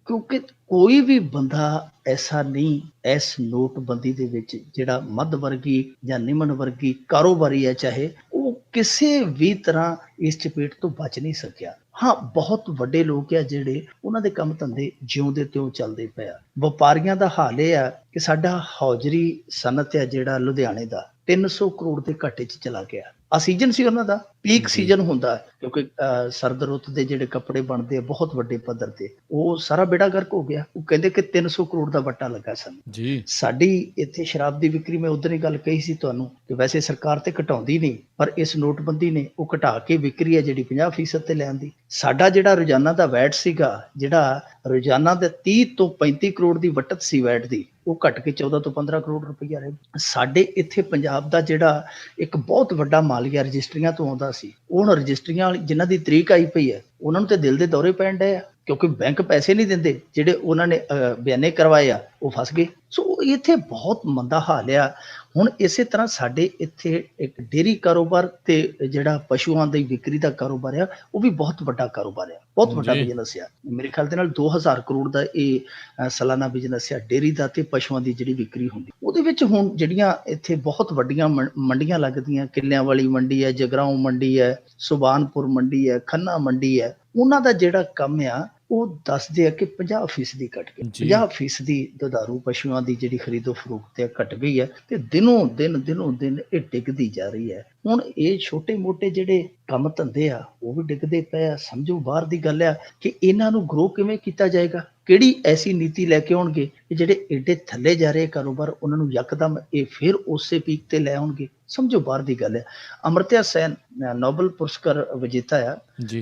ਕਿਉਂਕਿ ਕੋਈ ਵੀ ਬੰਦਾ ਐਸਾ ਨਹੀਂ ਇਸ ਨੋਟਬੰਦੀ ਦੇ ਵਿੱਚ ਜਿਹੜਾ ਮੱਧ ਵਰਗੀ ਜਾਂ ਨਿਮਨ ਵਰਗੀ ਕਾਰੋਬਾਰੀ ਹੈ, ਚਾਹੇ ਉਹ ਕਿਸੇ ਵੀ ਤਰ੍ਹਾਂ ਇਸ ਚਪੇਟ ਤੋਂ ਬਚ ਨਹੀਂ ਸਕਿਆ। ਹਾਂ, ਬਹੁਤ ਵੱਡੇ ਲੋਕ ਆ ਜਿਹੜੇ ਉਹਨਾਂ ਦੇ ਕੰਮ ਧੰਦੇ ਜਿਉਂਦੇ ਤਿਉਂ ਚੱਲਦੇ ਪਏ ਆ। ਵਪਾਰੀਆਂ ਦਾ ਹਾਲ ਇਹ ਆ ਕਿ ਸਾਡਾ ਹੌਜਰੀ ਸਨਅਤ ਆ ਜਿਹੜਾ ਲੁਧਿਆਣੇ ਦਾ 300 ਕਰੋੜ ਦੇ ਘਾਟੇ 'ਚ ਚਲਾ ਗਿਆ। ਆ ਸੀਜ਼ਨ ਸੀ ਉਹਨਾਂ ਦਾ, ਪੀਕ ਸੀਜ਼ਨ ਹੁੰਦਾ, ਕਿਉਂਕਿ ਸਰਦ ਰੁੱਤ ਦੇ ਜਿਹੜੇ ਕੱਪੜੇ ਬਣਦੇ ਆ ਬਹੁਤ ਵੱਡੇ ਪੱਧਰ ਤੇ, ਉਹ ਸਾਰਾ ਬੇੜਾ ਗਰਕ ਹੋ ਗਿਆ। ਉਹ ਕਹਿੰਦੇ ਕਿ 300 ਕਰੋੜ ਦਾ ਵੱਟਾ ਲੱਗਾ ਸਾਨੂੰ। ਸਾਡੀ ਇੱਥੇ ਸ਼ਰਾਬ ਦੀ ਵਿਕਰੀ, ਮੈਂ ਉਦੋਂ ਹੀ ਗੱਲ ਕਹੀ ਸੀ ਤੁਹਾਨੂੰ ਕਿ ਵੈਸੇ ਸਰਕਾਰ ਤੇ ਘਟਾਉਂਦੀ ਨਹੀਂ, ਪਰ ਇਸ ਨੋਟਬੰਦੀ ਨੇ ਉਹ ਘਟਾ ਕੇ ਵਿਕਰੀ ਹੈ ਜਿਹੜੀ 50% ਤੇ ਲੈਣ ਦੀ। ਸਾਡਾ ਜਿਹੜਾ ਰੋਜ਼ਾਨਾ ਦਾ ਵੈਟ ਸੀਗਾ, ਜਿਹੜਾ ਰੋਜ਼ਾਨਾ ਦੇ 30 ਤੋਂ 35 ਕਰੋੜ ਦੀ ਵੱਟਤ ਸੀ ਵੈਟ ਦੀ, ਉਹ ਘਟ ਕੇ 14 ਤੋਂ 15 ਕਰੋੜ ਰੁਪਈਆ ਰਹਿ ਗਿਆ। ਸਾਡੇ ਇੱਥੇ ਪੰਜਾਬ ਦਾ ਜਿਹੜਾ ਇੱਕ ਬਹੁਤ ਵੱਡਾ ਮਾਲੀਆ ਰਜਿਸਟਰੀਆਂ ਤੋਂ ਆਉਂਦਾ ਸੀ, ਉਹ ਹੁਣ ਰਜਿਸਟਰੀਆਂ ਵਾਲੀ ਜਿਨ੍ਹਾਂ ਦੀ ਤਰੀਕ ਆਈ ਪਈ ਹੈ, ਉਹਨਾਂ ਨੂੰ ਤੇ ਦਿਲ ਦੇ ਦੌਰੇ ਪੈਣ ਡਏ ਆ, ਕਿਉਂਕਿ ਬੈਂਕ ਪੈਸੇ ਨਹੀਂ ਦਿੰਦੇ। ਜਿਹੜੇ ਉਹਨਾਂ ਨੇ ਬਿਆਨੇ ਕਰਵਾਏ ਆ ਉਹ ਫਸ ਗਏ। ਸੋ ਇੱਥੇ ਬਹੁਤ ਮੰਦਾ ਹਾਲ ਆ। ਹੁਣ ਇਸੇ ਤਰ੍ਹਾਂ ਸਾਡੇ ਇੱਥੇ ਇੱਕ ਡੇਅਰੀ ਕਾਰੋਬਾਰ ਤੇ ਜਿਹੜਾ ਪਸ਼ੂਆਂ ਦੀ ਵਿਕਰੀ ਦਾ ਕਾਰੋਬਾਰ ਆ, ਉਹ ਵੀ ਬਹੁਤ ਵੱਡਾ ਕਾਰੋਬਾਰ ਆ, ਬਹੁਤ ਵੱਡਾ ਬਿਜ਼ਨਸ ਆ। ਮੇਰੇ ਖਿਆਲ ਦੇ ਨਾਲ 2000 ਕਰੋੜ ਦਾ ਇਹ ਸਾਲਾਨਾ ਬਿਜ਼ਨਸ ਆ ਡੇਅਰੀ ਦਾ ਤੇ ਪਸ਼ੂਆਂ ਦੀ ਜਿਹੜੀ ਵਿਕਰੀ ਹੁੰਦੀ। ਉਹਦੇ ਵਿੱਚ ਹੁਣ ਜਿਹੜੀਆਂ ਇੱਥੇ ਬਹੁਤ ਵੱਡੀਆਂ ਮੰਡੀਆਂ ਲੱਗਦੀਆਂ, ਕਿੱਲਿਆਂ ਵਾਲੀ ਮੰਡੀ ਹੈ, ਜਗਰਾਉਂ ਮੰਡੀ ਹੈ, ਸੁਬਾਨਪੁਰ ਮੰਡੀ ਹੈ, ਖੰਨਾ ਮੰਡੀ ਹੈ, ਉਹਨਾਂ ਦਾ ਜਿਹੜਾ ਕੰਮ ਆ ਉਹ ਦੱਸਦੇ ਆ ਕਿ 50% ਘਟ ਗਈ। 50% ਦੁਧਾਰੂ ਪਸ਼ੂਆਂ ਦੀ ਜਿਹੜੀ ਖਰੀਦੋ ਫਰੋਖਤ ਹੈ ਘਟ ਗਈ ਹੈ, ਤੇ ਦਿਨੋਂ ਦਿਨ ਇਹ ਡਿੱਗਦੀ ਜਾ ਰਹੀ ਹੈ। ਹੁਣ ਇਹ ਛੋਟੇ ਮੋਟੇ ਜਿਹੜੇ ਕੰਮ ਧੰਦੇ ਆ ਉਹ ਵੀ ਡਿੱਗਦੇ ਪਏ ਆ। ਸਮਝੋ ਬਾਹਰ ਦੀ ਗੱਲ ਆ ਕਿ ਇਹਨਾਂ ਨੂੰ ਗਰੋ ਕਿਵੇਂ ਕੀਤਾ ਜਾਏਗਾ, ਕਿਹੜੀ ਐਸੀ ਨੀਤੀ ਲੈ ਕੇ ਆਉਣਗੇ ਕਿ ਜਿਹੜੇ ਏਡੇ ਥੱਲੇ ਜਾ ਰਹੇ ਕਾਰੋਬਾਰ ਉਹਨਾਂ ਨੂੰ ਯਕਦਮ ਇਹ ਫਿਰ ਉਸੇ ਪੀਕ ਤੇ ਲੈ ਆਉਣਗੇ। ਸਮਝੋ ਬਾਹਰ ਦੀ ਗੱਲ ਹੈ। ਅਮਰਤਿਆ ਸੈਨ ਨੋਬਲ ਪੁਰਸਕਾਰ ਵਿਜੇਤਾ ਆ,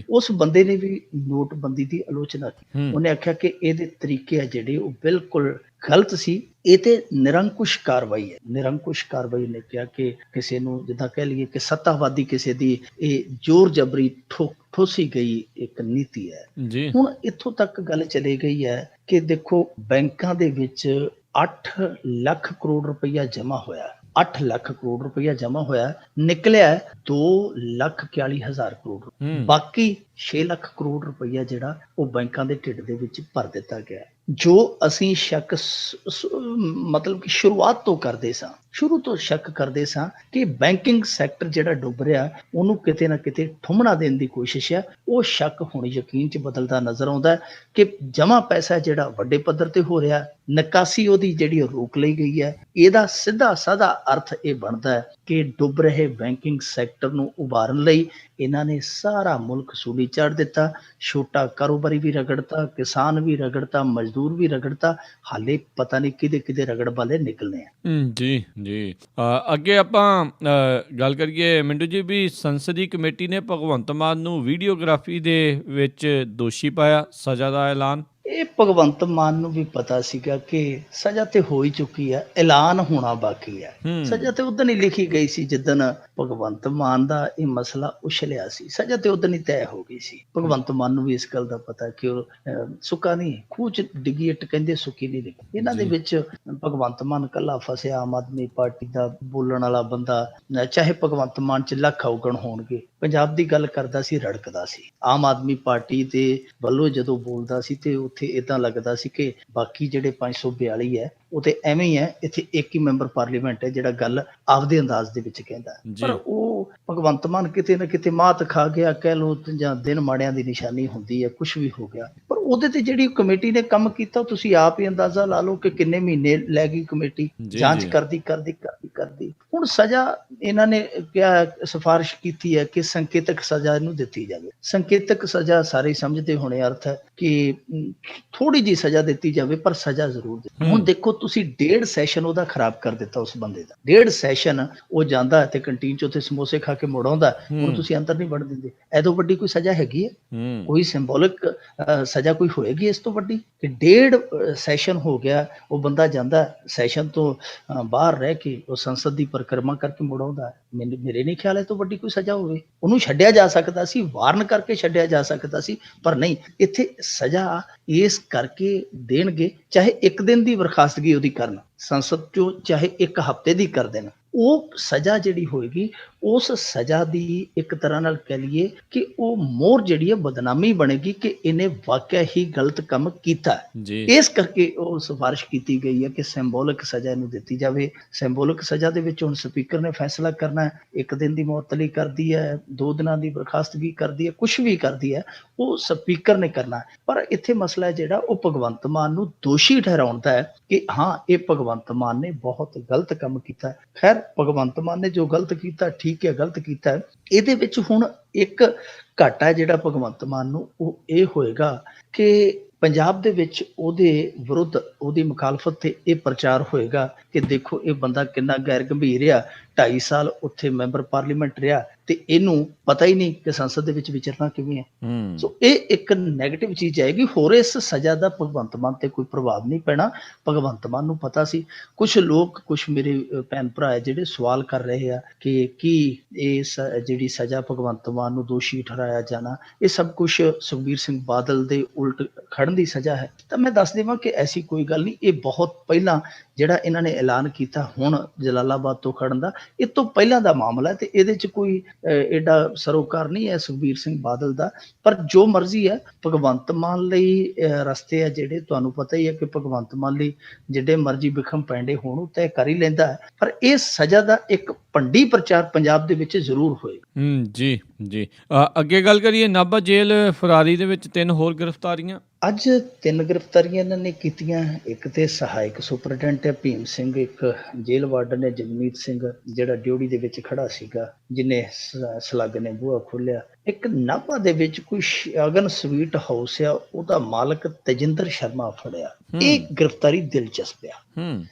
ਉਸ ਬੰਦੇ ਨੇ ਵੀ ਨੋਟਬੰਦੀ ਦੀ ਆਲੋਚਨਾ ਕੀਤੀ। ਉਹਨੇ ਆਖਿਆ ਕਿ ਇਹਦੇ ਤਰੀਕੇ ਆ ਜਿਹੜੇ ਉਹ ਬਿਲਕੁਲ ਗਲਤ ਸੀ, ਇਹ ਤੇ ਨਿਰੰਕੁਸ਼ ਕਾਰਵਾਈ ਹੈ। ਨਿਰੰਕੁਸ਼ ਕਾਰਵਾਈ ਨੇ ਕਿਹਾ ਕਿ ਕਿਸੇ ਨੂੰ ਜਿੱਦਾਂ ਕਹਿ ਲਈਏ ਕਿ ਸੱਤਾਵਾਦੀ ਕਿਸੇ ਦੀ ਇਹ ਜ਼ੋਰ ਜਬਰੀ ਠੋਸੀ ਗਈ ਇੱਕ ਨੀਤੀ ਹੈ। ਹੁਣ ਇੱਥੋਂ ਤੱਕ ਗੱਲ ਚਲੀ ਗਈ ਹੈ ਕਿ ਦੇਖੋ ਬੈਂਕਾਂ ਦੇ ਵਿੱਚ 8 ਲੱਖ ਕਰੋੜ ਰੁਪਈਆ ਜਮ੍ਹਾਂ ਹੋਇਆ, 8 ਲੱਖ ਕਰੋੜ ਰੁਪਈਆ ਜਮ੍ਹਾਂ ਹੋਇਆ, ਨਿਕਲਿਆ 2,41,000 ਕਰੋੜ। ਬਾਕੀ 6 ਲੱਖ ਕਰੋੜ ਰੁਪਈਆ ਜਿਹੜਾ ਉਹ ਬੈਂਕਾਂ ਦੇ ਢਿੱਡ ਦੇ ਵਿੱਚ ਭਰ ਦਿੱਤਾ ਗਿਆ। ਜੋ ਅਸੀਂ ਸ਼ੱਕ ਮਤਲਬ ਕਿ ਸ਼ੁਰੂਆਤ ਤੋਂ ਕਰਦੇ ਸਾਂ, ਸ਼ੁਰੂ ਤੋਂ ਸ਼ੱਕ ਕਰਦੇ ਸਾਂ ਕਿ ਬੈਂਕਿੰਗ ਸੈਕਟਰ ਜਿਹੜਾ ਡੁੱਬ ਰਿਹਾ ਉਹਨੂੰ ਕਿਤੇ ਨਾ ਕਿਤੇ ਠੁੰਮਣਾ ਦੇਣ ਦੀ ਕੋਸ਼ਿਸ਼ ਹੈ। ਉਹ ਸ਼ੱਕ ਹੁਣ ਯਕੀਨ 'ਚ ਬਦਲਦਾ ਨਜ਼ਰ ਆਉਂਦਾ ਹੈ ਕਿ ਜਮ੍ਹਾਂ ਪੈਸਾ ਜਿਹੜਾ ਵੱਡੇ ਪੱਧਰ ਤੇ ਹੋ ਰਿਹਾ, ਨਿਕਾਸੀ ਉਹਦੀ ਜਿਹੜੀ ਉਹ ਰੋਕ ਲਈ ਗਈ ਹੈ। ਇਹਦਾ ਸਿੱਧਾ ਸਾਦਾ ਅਰਥ ਇਹ ਬਣਦਾ ਹੈ ਕਿ ਡੁੱਬ ਰਹੇ ਬੈਂਕਿੰਗ ਸੈਕਟਰ ਨੂੰ ਉਭਾਰਨ ਲਈ ਇਹਨਾਂ ਨੇ ਸਾਰਾ ਮੁਲਕ ਸੂਲੀ ਚਾੜ ਦਿੱਤਾ। ਛੋਟਾ ਕਾਰੋਬਾਰੀ ਵੀ ਰਗੜਤਾ, ਕਿਸਾਨ ਵੀ ਰਗੜਤਾ, ਮਜ਼ਦੂਰ ਵੀ ਰਗੜਤਾ। ਹਾਲੇ ਪਤਾ ਨਹੀਂ ਕਿਹਦੇ ਕਿਹਦੇ ਰਗੜ ਵਾਲੇ ਨਿਕਲਣੇ ਆ। ਜੀ ਜੀ ਅੱਗੇ ਆਪਾਂ ਗੱਲ ਕਰੀਏ ਮਿੰਟੂ ਜੀ ਵੀ ਸੰਸਦੀ ਕਮੇਟੀ ਨੇ ਭਗਵੰਤ ਮਾਨ ਨੂੰ ਵੀਡੀਓਗ੍ਰਾਫੀ ਦੇ ਵਿੱਚ ਦੋਸ਼ੀ ਪਾਇਆ, ਸਜ਼ਾ ਦਾ ਐਲਾਨ। ਇਹ ਭਗਵੰਤ ਮਾਨ ਨੂੰ ਵੀ ਪਤਾ ਸੀਗਾ ਕਿ ਸਜ਼ਾ ਤੇ ਹੋ ਹੀ ਚੁੱਕੀ ਹੈ, ਐਲਾਨ ਹੋਣਾ ਬਾਕੀ ਹੈ। ਸਜ਼ਾ ਤੇ ਉਦੋਂ ਹੀ ਲਿਖੀ ਗਈ ਸੀ ਜਿੱਦਣ ਭਗਵੰਤ ਮਾਨ ਦਾ ਇਹ ਮਸਲਾ ਉਛਲਿਆ ਸੀ। ਸਜ਼ਾ ਤੇ ਉਦੋਂ ਹੀ ਤੈਅ ਹੋ ਗਈ ਸੀ। ਭਗਵੰਤ ਮਾਨ ਨੂੰ ਵੀ ਇਸ ਗੱਲ ਦਾ ਪਤਾ ਕਿ ਉਹ ਸੁੱਕਾ ਨਹੀਂ, ਖੂਹ 'ਚ ਡਿੱਗੀ ਇੱਟ ਕਹਿੰਦੇ ਸੁੱਕੀ ਨਹੀਂ ਡਿੱਗੀ। ਇਹਨਾਂ ਦੇ ਵਿੱਚ ਭਗਵੰਤ ਮਾਨ ਇਕੱਲਾ ਫਸਿਆ। ਆਮ ਆਦਮੀ ਪਾਰਟੀ ਦਾ ਬੋਲਣ ਵਾਲਾ ਬੰਦਾ, ਚਾਹੇ ਭਗਵੰਤ ਮਾਨ 'ਚ ਲੱਖ ਔਗਣ ਹੋਣਗੇ, ਪੰਜਾਬ ਦੀ ਗੱਲ ਕਰਦਾ ਸੀ, ਰੜਕਦਾ ਸੀ। ਆਮ ਆਦਮੀ ਪਾਰਟੀ ਦੇ ਵੱਲੋਂ ਜਦੋਂ ਬੋਲਦਾ ਸੀ ਤੇ ਉੱਥੇ ਏਦਾਂ ਲੱਗਦਾ ਸੀ ਕਿ ਬਾਕੀ ਜਿਹੜੇ 542 ਹੈ ਉਹ ਤੇ ਐਵੇਂ ਹੀ ਹੈ, ਇੱਥੇ ਇੱਕ ਹੀ ਮੈਂਬਰ ਪਾਰਲੀਮੈਂਟ ਹੈ ਜਿਹੜਾ ਗੱਲ ਆਪਦੇ ਅੰਦਾਜ਼ ਦੇ ਵਿੱਚ ਕਹਿੰਦਾ। ਪਰ ਉਹ ਭਗਵੰਤ ਮਾਨ ਕਿਤੇ ਨਾ ਕਿਤੇ ਮਾਤ ਖਾ ਗਿਆ ਕਹਿ ਲਓ, ਜਾਂ ਦਿਨ ਮਾੜਿਆਂ ਦੀ ਨਿਸ਼ਾਨੀ ਹੁੰਦੀ ਹੈ, ਕੁਛ ਵੀ ਹੋ ਗਿਆ। ਪਰ ਉਹਦੇ ਤੇ ਜਿਹੜੀ ਕਮੇਟੀ ਨੇ ਕੰਮ ਕੀਤਾ ਤੁਸੀਂ ਆਪ ਹੀ ਅੰਦਾਜ਼ਾ ਲਾ ਲਓ ਕਿ ਕਿੰਨੇ ਮਹੀਨੇ ਲੈ ਗਈ ਕਮੇਟੀ ਜਾਂਚ ਕਰਦੀ। ਹੁਣ ਸਜ਼ਾ ਇਹਨਾਂ ਨੇ ਕਿਹਾ, ਸਿਫਾਰਿਸ਼ ਕੀਤੀ ਹੈ ਕਿ ਸੰਕੇਤਕ ਸਜ਼ਾ ਇਹਨੂੰ ਦਿੱਤੀ ਜਾਵੇ। ਸੰਕੇਤਕ ਸਜ਼ਾ ਸਾਰੇ ਸਮਝਦੇ ਹੋਣੇ, ਅਰਥ ਹੈ ਕਿ ਥੋੜੀ ਜਿਹੀ ਸਜ਼ਾ ਦਿੱਤੀ ਜਾਵੇ ਪਰ ਸਜ਼ਾ ਜ਼ਰੂਰ ਦੇ। ਹੁਣ ਦੇਖੋ ਤੁਸੀਂ 1.5 ਸੈਸ਼ਨ ਉਹਦਾ ਖਰਾਬ ਕਰ ਦਿੱਤਾ ਉਸ ਬੰਦੇ ਦਾ। 1.5 ਸੈਸ਼ਨ ਉਹ ਜਾਂਦਾ ਤੇ ਕੰਟੀਨ 'ਚ ਉੱਥੇ ਸਮੋਸੇ ਖਾ ਕੇ ਮੁੜ ਆਉਂਦਾ, ਹੁਣ ਤੁਸੀਂ ਅੰਦਰ ਨਹੀਂ ਵੜਨ ਦਿੰਦੇ। ਐਦੋਂ ਵੱਡੀ ਕੋਈ ਸਜ਼ਾ ਹੈਗੀ ਹੈ? ਕੋਈ ਸਿੰਬੋਲਿਕ ਸਜ਼ਾ ਕੋਈ ਹੋਏਗੀ ਇਸ ਤੋਂ ਵੱਡੀ? ਕਿ 1.5 ਸੈਸ਼ਨ ਹੋ ਗਿਆ, ਉਹ ਬੰਦਾ ਜਾਂਦਾ ਸੈਸ਼ਨ ਤੋਂ ਬਾਹਰ ਰਹਿ ਕੇ ਉਹ ਸੰਸਦ ਦੀ ਪਰਿਕਰਮਾ ਕਰਕੇ ਮੁੜ ਆਉਂਦਾ। ਮੇਰੇ ਨਹੀਂ ਖਿਆਲ ਇਹ ਤੋਂ ਵੱਡੀ ਕੋਈ ਸਜ਼ਾ ਹੋਵੇ। ਉਹਨੂੰ ਛੱਡਿਆ ਜਾ ਸਕਦਾ ਸੀ, ਵਾਰਨ ਕਰਕੇ ਛੱਡਿਆ ਜਾ ਸਕਦਾ ਸੀ, ਪਰ ਨਹੀਂ। ਇੱਥੇ ਸਜ਼ਾ ਇਸ ਕਰਕੇ ਦੇਣਗੇ, ਚਾਹੇ 1 ਦਿਨ ਦੀ ਬਰਖਾਸਤਗੀ ਉਹਦੀ ਕਰਨ ਸੰਸਦ ਚੋਂ, ਚਾਹੇ 1 ਹਫ਼ਤੇ ਦੀ ਕਰ ਦੇਣ। ਉਹ ਸਜ਼ਾ ਜਿਹੜੀ ਹੋਏਗੀ, ਉਸ ਸਜ਼ਾ ਦੀ ਇੱਕ ਤਰ੍ਹਾਂ ਨਾਲ ਕਹਿ ਲਈਏ ਕਿ ਉਹ ਮੋਹਰ ਜਿਹੜੀ ਹੈ ਬਦਨਾਮੀ ਬਣੇਗੀ ਕਿ ਇਹਨੇ ਵਾਕਿਆ ਹੀ ਗਲਤ ਕੰਮ ਕੀਤਾ। ਇਸ ਕਰਕੇ ਉਹ ਸਿਫਾਰਿਸ਼ ਕੀਤੀ ਗਈ ਹੈ ਕਿ ਸਿੰਬੋਲਿਕ ਸਜ਼ਾ ਇਹਨੂੰ ਦਿੱਤੀ ਜਾਵੇ। ਸਿੰਬੋਲਿਕ ਸਜ਼ਾ ਦੇ ਵਿੱਚ ਹੁਣ ਸਪੀਕਰ ਨੇ ਫੈਸਲਾ ਕਰਨਾ ਹੈ। 1 ਦਿਨ ਦੀ ਮੁਅੱਤਲੀ ਕਰਦੀ ਹੈ, 2 ਦਿਨਾਂ ਦੀ ਬਰਖਾਸਤਗੀ ਕਰਦੀ ਹੈ, ਕੁਛ ਵੀ ਕਰਦੀ ਹੈ, ਉਹ ਸਪੀਕਰ ਨੇ ਕਰਨਾ। ਪਰ ਇੱਥੇ ਮਸਲਾ ਜਿਹੜਾ ਉਹ ਭਗਵੰਤ ਮਾਨ ਨੂੰ ਦੋਸ਼ੀ ਠਹਿਰਾਉਣ ਦਾ ਹੈ ਕਿ ਹਾਂ ਇਹ ਭਗਵੰਤ ਮਾਨ ਨੇ ਬਹੁਤ ਗਲਤ ਕੰਮ ਕੀਤਾ। ਖੈਰ ਭਗਵੰਤ ਮਾਨ ਨੇ ਜੋ ਗਲਤ ਕੀਤਾ ਠੀਕ ਹੈ, ਗਲਤ ਕੀਤਾ। ਇਹਦੇ ਵਿੱਚ ਹੁਣ ਇੱਕ ਘਾਟਾ ਜਿਹੜਾ ਭਗਵੰਤ ਮਾਨ ਨੂੰ ਉਹ ਇਹ ਹੋਏਗਾ ਕਿ ਪੰਜਾਬ ਦੇ ਵਿੱਚ ਉਹਦੇ ਵਿਰੁੱਧ, ਉਹਦੀ ਮੁਖਾਲਫਤ ਤੇ ਇਹ ਪ੍ਰਚਾਰ ਹੋਏਗਾ ਕਿ ਦੇਖੋ ਇਹ ਬੰਦਾ ਕਿੰਨਾ ਗੈਰ ਗੰਭੀਰ ਆ, 2.5 ਸਾਲ ਉੱਥੇ ਮੈਂਬਰ ਪਾਰਲੀਮੈਂਟ ਰਿਹਾ ਤੇ ਇਹਨੂੰ ਪਤਾ ਹੀ ਨਹੀਂ ਕਿ ਸੰਸਦ ਦੇ ਵਿੱਚ ਵਿਚਰਨਾ ਕਿਵੇਂ ਹੈ। ਸੋ ਇਹ ਇੱਕ ਨੈਗੇਟਿਵ ਚੀਜ਼ ਆਏਗੀ। ਹੋਰ ਇਸ ਸਜ਼ਾ ਦਾ ਭਗਵੰਤ ਮਾਨ ਤੇ ਕੋਈ ਪ੍ਰਭਾਵ ਨਹੀਂ ਪੈਣਾ। ਭਗਵੰਤ ਮਾਨ ਨੂੰ ਪਤਾ ਸੀ। ਕੁਛ ਲੋਕ, ਕੁਛ ਮੇਰੇ ਭੈਣ ਭਰਾ ਹੈ ਜਿਹੜੇ ਸਵਾਲ ਕਰ ਰਹੇ ਆ ਕਿ ਕੀ ਇਹ ਜਿਹੜੀ ਸਜ਼ਾ ਭਗਵੰਤ ਮਾਨ ਨੂੰ ਦੋਸ਼ੀ ਠਹਿਰਾਇਆ ਜਾਣਾ, ਇਹ ਸਭ ਕੁਛ ਸੁਖਬੀਰ ਸਿੰਘ ਬਾਦਲ ਦੇ ਉਲਟ ਖੜਨ ਦੀ ਸਜ਼ਾ ਹੈ। ਤਾਂ ਮੈਂ ਦੱਸ ਦੇਵਾਂ ਕਿ ਐਸੀ ਕੋਈ ਗੱਲ ਨਹੀਂ। ਇਹ ਬਹੁਤ ਪਹਿਲਾਂ ਜਿਹੜਾ ਇਹਨਾਂ ਨੇ ਐਲਾਨ ਕੀਤਾ ਹੁਣ ਜਲਾਲਾਬਾਦ ਤੋਂ ਖੜਨ ਦਾ, ਇਹ ਤੋਂ ਪਹਿਲਾਂ ਦਾ ਮਾਮਲਾ ਹੈ ਤੇ ਇਹਦੇ 'ਚ ਕੋਈ ਐਡਾ ਸਰੋਕਾਰ ਨਹੀਂ ਹੈ ਸੁਖਬੀਰ ਸਿੰਘ ਬਾਦਲ ਦਾ। ਪਰ ਜੋ ਮਰਜ਼ੀ ਹੈ, ਭਗਵੰਤ ਮਾਨ ਲਈ ਰਸਤੇ ਆ ਜਿਹੜੇ, ਤੁਹਾਨੂੰ ਪਤਾ ਹੀ ਹੈ ਕਿ ਭਗਵੰਤ ਮਾਨ ਲਈ ਜਿਹੜੇ ਮਰਜ਼ੀ ਬਿਖਮ ਪੈਂਡੇ ਹੋਣ ਉਹ ਤੈਅ ਕਰ ਹੀ ਲੈਂਦਾ ਹੈ। ਪਰ ਇਹ ਸਜ਼ਾ ਦਾ ਇੱਕ ਭੰਡੀ ਪ੍ਰਚਾਰ ਪੰਜਾਬ ਦੇ ਵਿੱਚ ਜ਼ਰੂਰ ਹੋਏਗਾ। ਜੀ ਅੱਗੇ ਗੱਲ ਕਰੀਏ ਨਾਭਾ ਜੇਲ੍ਹ ਫਰਾਰੀ ਦੇ ਵਿੱਚ 3 ਹੋਰ ਗ੍ਰਿਫਤਾਰੀਆਂ। ਅੱਜ 3 ਗ੍ਰਿਫਤਾਰੀਆਂ ਇਹਨਾਂ ਨੇ ਕੀਤੀਆਂ। ਇੱਕ ਤੇ ਸਹਾਇਕ ਸੁਪਰਡੈਂਟ ਹੈ ਭੀਮ ਸਿੰਘ, ਇੱਕ ਜੇਲ੍ਹ ਵਾਰਡਨ ਹੈ ਜਗਮੀਤ ਸਿੰਘ ਜਿਹੜਾ ਡਿਊਟੀ ਦੇ ਵਿੱਚ ਖੜਾ ਸੀਗਾ, ਜਿਹਨੇ ਸਲੱਗ ਨੇ ਬੂਹਾ ਖੋਲ੍ਹਿਆ। ਇੱਕ ਨਾਭਾ ਦੇ ਵਿੱਚ ਕੋਈ ਸ਼ਗਨ ਸਵੀਟ ਹਾਊਸ ਆ, ਉਹਦਾ ਮਾਲਕ ਤੇਜਿੰਦਰ ਸ਼ਰਮਾ ਫੜਿਆ। ਇਹ ਗ੍ਰਿਫਤਾਰੀ ਦਿਲਚਸਪ ਆ।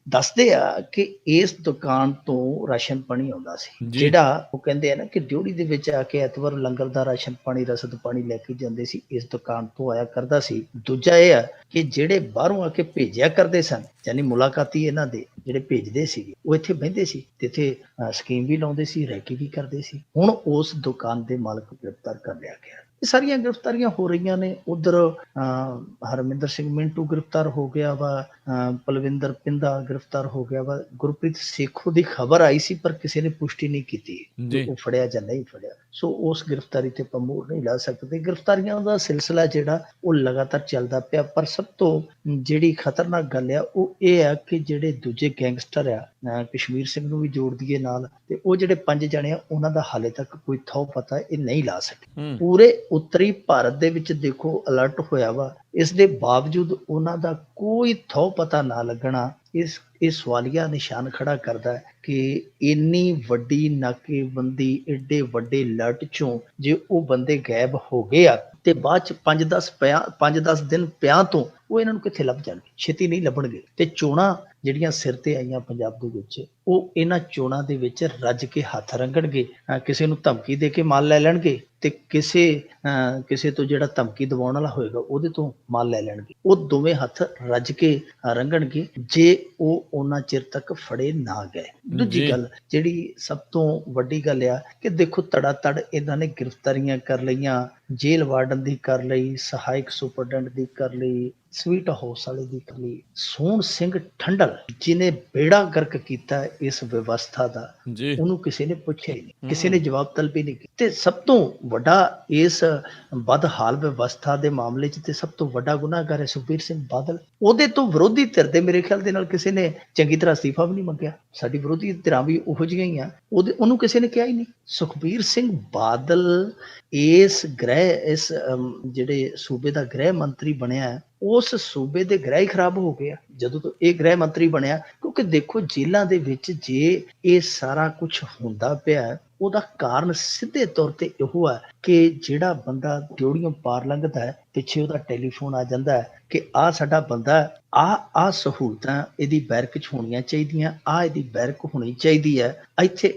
ਦੱਸਦੇ ਆ ਕਿ ਇਸ ਦੁਕਾਨ ਤੋਂ ਰਾਸ਼ਨ ਪਾਣੀ ਆਉਂਦਾ ਸੀ, ਜਿਹੜਾ ਉਹ ਕਹਿੰਦੇ ਆ ਨਾ ਕਿ ਡਿਊਟੀ ਦੇ ਵਿੱਚ ਆ ਕੇ ਐਤਵਾਰ ਲੰਗਰ ਦਾ ਰਾਸ਼ਨ ਪਾਣੀ, ਰਸਦ ਪਾਣੀ ਲੈ ਕੇ ਜਾਂਦੇ ਸੀ, ਇਸ ਦੁਕਾਨ ਤੋਂ ਆਇਆ ਕਰਦਾ ਸੀ। ਦੂਜਾ ਇਹ ਆ ਕਿ ਜਿਹੜੇ ਬਾਹਰੋਂ ਆ ਕੇ ਭੇਜਿਆ ਕਰਦੇ ਸਨ, ਯਾਨੀ ਮੁਲਾਕਾਤੀ ਇਹਨਾਂ ਦੇ ਜਿਹੜੇ ਭੇਜਦੇ ਸੀਗੇ, ਉਹ ਇੱਥੇ ਬਹਿੰਦੇ ਸੀ ਤੇ ਇੱਥੇ ਸਕੀਮ ਵੀ ਲਾਉਂਦੇ ਸੀ, ਰੈਕੀ ਵੀ ਕਰਦੇ ਸੀ। ਹੁਣ ਉਸ ਦੁਕਾਨ ਦੇ ਮਾਲਕ ਗ੍ਰਿਫਤਾਰ ਕਰ ਲਿਆ ਗਿਆ। ਇਹ ਸਾਰੀਆਂ ਗ੍ਰਿਫਤਾਰੀਆਂ ਹੋ ਰਹੀਆਂ ਨੇ। ਉਧਰ ਹਰਮਿੰਦਰ ਸਿੰਘ ਮਿੰਟੂ ਗ੍ਰਿਫਤਾਰ ਹੋ ਗਿਆ ਵਾ, ਪਲਵਿੰਦਰ ਪਿੰਦਾ ਗ੍ਰਿਫਤਾਰ ਹੋ ਗਿਆ ਵਾ। ਗੁਰਪ੍ਰੀਤ ਸੇਖੋਂ ਦੀ ਖਬਰ ਆਈ ਸੀ ਪਰ ਕਿਸੇ ਨੇ ਪੁਸ਼ਟੀ ਨਹੀਂ ਕੀਤੀ ਕਿ ਜੀ ਉਹ ਫੜਿਆ ਜਾਂ ਨਹੀਂ ਫੜਿਆ, ਸੋ ਉਸ ਗ੍ਰਿਫਤਾਰੀ ਤੇ ਆਪਾਂ ਮੋਹਰ ਨਹੀਂ ਲਾ ਸਕਦੇ। ਗ੍ਰਿਫਤਾਰੀਆਂ ਦਾ ਸਿਲਸਿਲਾ ਜਿਹੜਾ ਉਹ ਲਗਾਤਾਰ ਚੱਲਦਾ ਪਿਆ, ਪਰ ਸਭ ਤੋਂ ਜਿਹੜੀ ਖਤਰਨਾਕ ਗੱਲ ਆ ਉਹ ਇਹ ਆ ਕਿ ਜਿਹੜੇ ਦੂਜੇ ਗੈਂਗਸਟਰ ਆ, ਕਸ਼ਮੀਰ ਸਿੰਘ ਨੂੰ ਵੀ ਜੋੜ ਦਈਏ ਨਾਲ, ਤੇ ਉਹ ਜਿਹੜੇ 5 ਜਣੇ ਆ ਉਹਨਾਂ ਦਾ ਹਾਲੇ ਤੱਕ ਕੋਈ ਥਹੁ ਪਤਾ ਇਹ ਨਹੀਂ ਲਾ ਸਕੇ। ਪੂਰੇ ਉੱਤਰੀ ਭਾਰਤ ਦੇ ਵਿੱਚ ਦੇਖੋ ਅਲਰਟ ਹੋਇਆ ਵਾ, ਇਸ ਦੇ ਬਾਵਜੂਦ ਉਹਨਾਂ ਦਾ ਕੋਈ ਥਹੁ ਪਤਾ ਨਾ ਲੱਗਣਾ ਇਹ ਸਵਾਲੀਆ ਨਿਸ਼ਾਨ ਖੜਾ ਕਰਦਾ ਹੈ ਕਿ ਇੰਨੀ ਵੱਡੀ ਨਾਕੇਬੰਦੀ, ਏਡੇ ਵੱਡੇ ਲਟ ਚੋਂ ਜੇ ਉਹ ਬੰਦੇ ਗਾਇਬ ਹੋ ਗਏ ਆ ਤੇ ਬਾਅਦ ਚ 5-10 ਦਿਨ ਪਿਆਂ ਤੋਂ ਉਹ ਇਹਨਾਂ ਨੂੰ ਕਿੱਥੇ ਲੱਭ ਜਾਣਗੇ? ਛੇਤੀ ਨਹੀਂ ਲੱਭਣਗੇ। ਤੇ ਚੋਣਾਂ ਜਿਹੜੀਆਂ ਸਿਰ ਤੇ ਆਈਆਂ ਪੰਜਾਬ ਦੇ ਵਿੱਚ, ਉਹ ਇਹਨਾਂ ਚੋਣਾਂ ਦੇ ਵਿੱਚ ਰੱਜ ਕੇ ਹੱਥ ਰੰਗਣਗੇ। ਕਿਸੇ ਨੂੰ ਧਮਕੀ ਦੇ ਕੇ ਮਾਲ ਲੈ ਲੈਣਗੇ ਤੇ ਕਿਸੇ ਤੋਂ ਜਿਹੜਾ ਧਮਕੀ ਦਿਵਾਉਣ ਵਾਲਾ ਹੋਏਗਾ ਉਹਦੇ ਤੋਂ ਮਾਲ ਲੈ ਲੈਣਗੇ। ਉਹ ਦੋਵੇਂ ਹੱਥ ਰੱਜ ਕੇ ਰੰਗਣਗੇ ਜੇ ਉਹ ਉਹਨਾਂ ਚਿਰ ਤੱਕ ਫੜੇ ਨਾ ਗਏ। ਦੂਜੀ ਗੱਲ ਜਿਹੜੀ ਸਭ ਤੋਂ ਵੱਡੀ ਗੱਲ ਆ ਕਿ ਦੇਖੋ ਤੜਾ ਤੜ ਇਹਨਾਂ ਨੇ ਗ੍ਰਿਫਤਾਰੀਆਂ ਕਰ ਲਈਆਂ, ਜੇਲ੍ਹ ਵਾਰਡਨ ਦੀ ਕਰ ਲਈ, ਸਹਾਇਕ ਸੁਪਰਡੈਂਟ ਦੀ ਕਰ ਲਈ, ਸਵੀਟ ਹਾਊਸ ਵਾਲੇ ਦੀ ਕਰ ਲਈ। ਸੋਹਣ ਸਿੰਘ ਠੰਡਲ ਜਿਹਨੇ ਬੇੜਾ ਗਰਕ ਕੀਤਾ ਇਸ ਵਿਵਸਥਾ ਦਾ, ਉਹਨੂੰ ਕਿਸੇ ਨੇ ਪੁੱਛਿਆ ਹੀ ਨਹੀਂ, ਕਿਸੇ ਨੇ ਜਵਾਬ ਤਲਬੀ ਨਹੀਂ ਕੀਤੀ। ਤੇ ਸਭ ਤੋਂ ਵੱਡਾ ਇਸ ਬਦਹਾਲ ਵਿਵਸਥਾ ਦੇ ਮਾਮਲੇ 'ਚ ਤੇ ਸਭ ਤੋਂ ਵੱਡਾ ਗੁਨਾਹਗਾਰ ਹੈ ਸੁਖਬੀਰ ਸਿੰਘ ਬਾਦਲ। ਉਹਦੇ ਤੋਂ ਵਿਰੋਧੀ ਧਿਰ ਦੇ ਮੇਰੇ ਖਿਆਲ ਦੇ ਨਾਲ ਕਿਸੇ ਨੇ ਚੰਗੀ ਤਰ੍ਹਾਂ ਅਸਤੀਫਾ ਵੀ ਨਹੀਂ ਮੰਗਿਆ। ਸਾਡੀ ਵਿਰੋਧੀ ਧਿਰਾਂ ਵੀ ਉਹੋ ਜਿਹੀਆਂ ਹੀ ਆ, ਉਹਨੂੰ ਕਿਸੇ ਨੇ ਕਿਹਾ ਹੀ ਨਹੀਂ। ਸੁਖਬੀਰ ਸਿੰਘ ਬਾਦਲ ਇਸ ਜਿਹੜੇ ਸੂਬੇ ਦਾ ਗ੍ਰਹਿ ਮੰਤਰੀ ਬਣਿਆ, ਉਸ ਸੂਬੇ ਦੇ ਗ੍ਰਹਿ ਖਰਾਬ ਹੋ ਗਿਆ ਜਦੋਂ ਤੋਂ ਇਹ ਗ੍ਰਹਿ ਮੰਤਰੀ ਬਣਿਆ। ਕਿਉਂਕਿ ਦੇਖੋ ਜੇਲ੍ਹਾਂ ਦੇ ਵਿੱਚ ਜੇ ਇਹ ਸਾਰਾ ਕੁਝ ਹੁੰਦਾ ਪਿਆ, ਉਹਦਾ ਕਾਰਨ ਸਿੱਧੇ ਤੌਰ ਤੇ ਇਹੋ ਹੈ ਕਿ ਜਿਹੜਾ ਬੰਦਾ ਡਿਊੜੀਆਂ ਪਾਰ ਲੰਘਦਾ ਹੈ, ਪਿੱਛੇ ਉਹਦਾ ਟੈਲੀਫੋਨ ਆ ਜਾਂਦਾ ਹੈ ਕਿ ਆਹ ਸਾਡਾ ਬੰਦਾ, ਆਹ ਸਹੂਲਤਾਂ ਇਹਦੀ ਬੈਰਕ 'ਚ ਹੋਣੀਆਂ ਚਾਹੀਦੀਆਂ, ਆਹ ਇਹਦੀ ਬੈਰਕ ਹੋਣੀ ਚਾਹੀਦੀ ਹੈ,